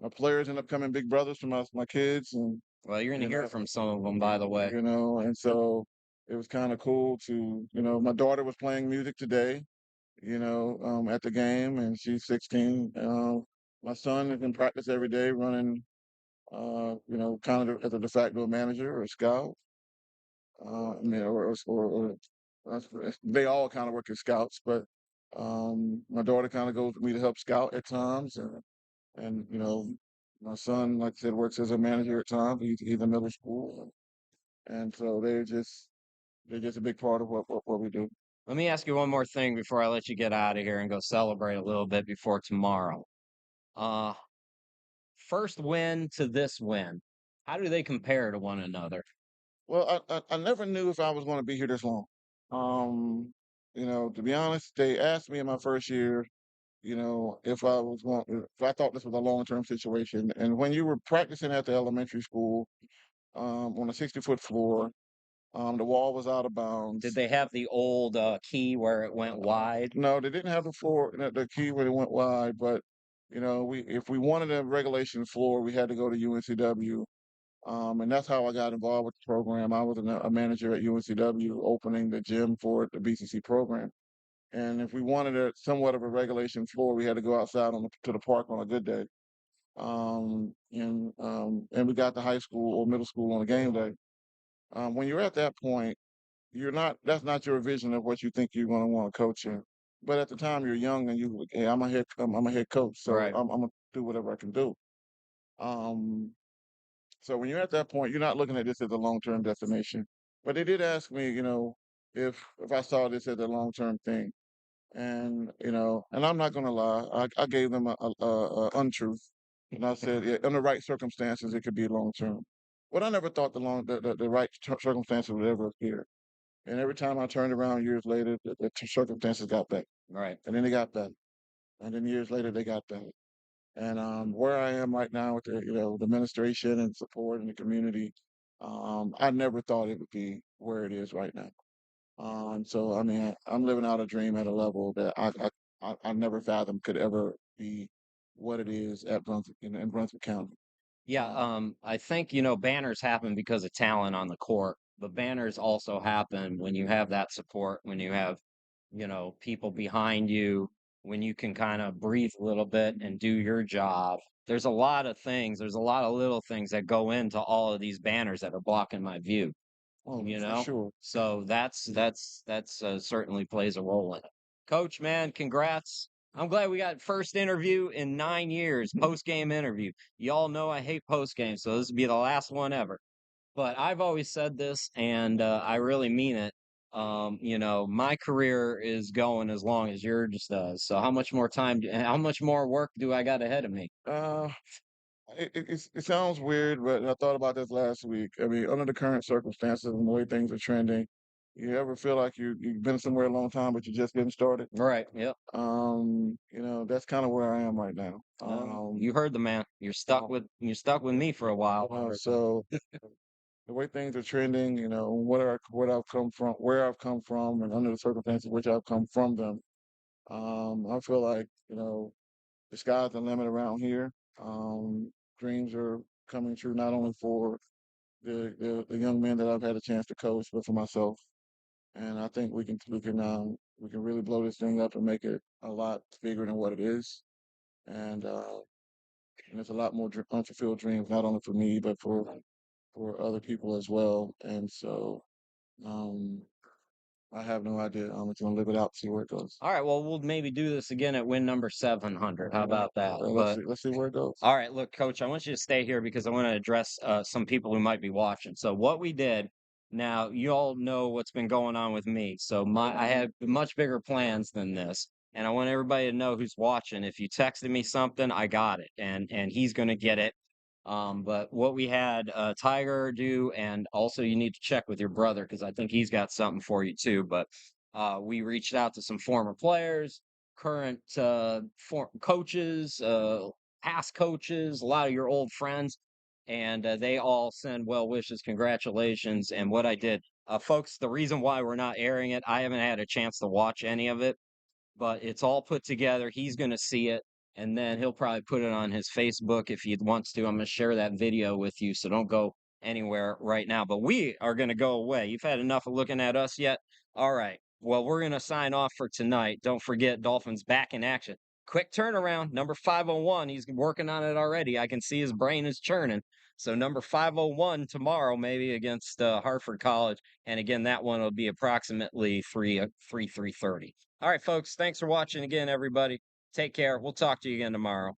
my players end up coming big brothers to my kids, and well, you're gonna you hear know from some of them, by the way. and so it was kind of cool to my daughter was playing music today, at the game, and she's 16. My son is in practice every day running, kind of as a de facto manager or a scout. I mean, they all kind of work as scouts, but my daughter kind of goes with me to help scout at times, and my son, like I said, works as a manager at times. He's in middle school, and so they're just a big part of what we do. Let me ask you one more thing before I let you get out of here and go celebrate a little bit before tomorrow. Uh, First win to this win. How do they compare to one another? Well, I never knew if I was going to be here this long. To be honest, they asked me in my first year, if I thought this was a long-term situation. And when you were practicing at the elementary school, on a 60-foot floor, the wall was out of Did bounds. they have the old key where it went wide? No, they didn't have the key when it went wide, but if we wanted a regulation floor, we had to go to UNCW. And that's how I got involved with the program. I was a manager at UNCW, opening the gym for the BCC program. And if we wanted somewhat of a regulation floor, we had to go outside to the park on a good day. And we got to high school or middle school on a game day. When you're at that point, that's not your vision of what you think you're going to want to coach in. But at the time, you're young and hey, I'm a head coach, so Right. I'm gonna do whatever I can do. Um, so when you're at that point, you're not looking at this as a long-term destination. But they did ask me, if I saw this as a long-term thing, and I'm not gonna lie, I gave them a untruth, and I said, yeah, in the right circumstances, it could be long-term. But I never thought the right circumstances would ever appear. And every time I turned around years later, the circumstances got better, Right. and then they got better, and then years later they got better. And where I am right now with the administration and support in the community, I never thought it would be where it is right now. So I mean, I'm living out a dream at a level that I never fathomed could ever be what it is at Brunswick in Brunswick County. Yeah, Um, I think, banners happen because of talent on the court, but banners also happen when you have that support, when you have, people behind you, when you can kind of breathe a little bit and do your job. There's a lot of things, there's a lot of little things that go into all of these banners that are blocking my view, oh, you for know? sure. So that's certainly plays a role in it. Coach, man, congrats. I'm glad we got first interview in 9 years, post-game interview. Y'all know I hate post-game, so this will be the last one ever. But I've always said this, and I really mean it. My career is going as long as yours does. So how much more how much more work do I got ahead of me? Uh, it sounds weird, but I thought about this last week. I mean, under the current circumstances and the way things are trending, you ever feel like you've been somewhere a long time, but you're just getting started? Right. Yep. That's kind of where I am right now. You heard the man. You're stuck with me for a while. So the way things are trending, where I've come from, and under the circumstances which I've come from them, I feel like the sky's the limit around here. Dreams are coming true not only for the young men that I've had a chance to coach, but for myself. And I think we can really blow this thing up and make it a lot bigger than what it is. And there's a lot more unfulfilled dreams, not only for me, but for other people as well. And so um, I have no idea. I'm just gonna live it out, see where it goes. All right, well, we'll maybe do this again at win number 700. How about that? Let's see where it goes. All right, look, Coach, I want you to stay here because I want to address some people who might be watching. So what we did, now you all know what's been going on with me. So I had much bigger plans than this, and I want everybody to know who's watching. If you texted me something, I got it, and he's going to get it. But what we had Tiger do, and also you need to check with your brother because I think he's got something for you too. But we reached out to some former players, current coaches, past coaches, a lot of your old friends, and they all send well wishes, congratulations. And what I did, folks, the reason why we're not airing it, I haven't had a chance to watch any of it, but it's all put together. He's going to see it, and then he'll probably put it on his Facebook if he wants to. I'm going to share that video with you, so don't go anywhere right now. But we are going to go away. You've had enough of looking at us yet? All right. Well, we're going to sign off for tonight. Don't forget, Dolphins back in action. Quick turnaround. Number 501. He's working on it already. I can see his brain is churning. So number 501 tomorrow, maybe against Hartford College. And again, that one will be approximately 3:30. All right, folks. Thanks for watching again, everybody. Take care. We'll talk to you again tomorrow.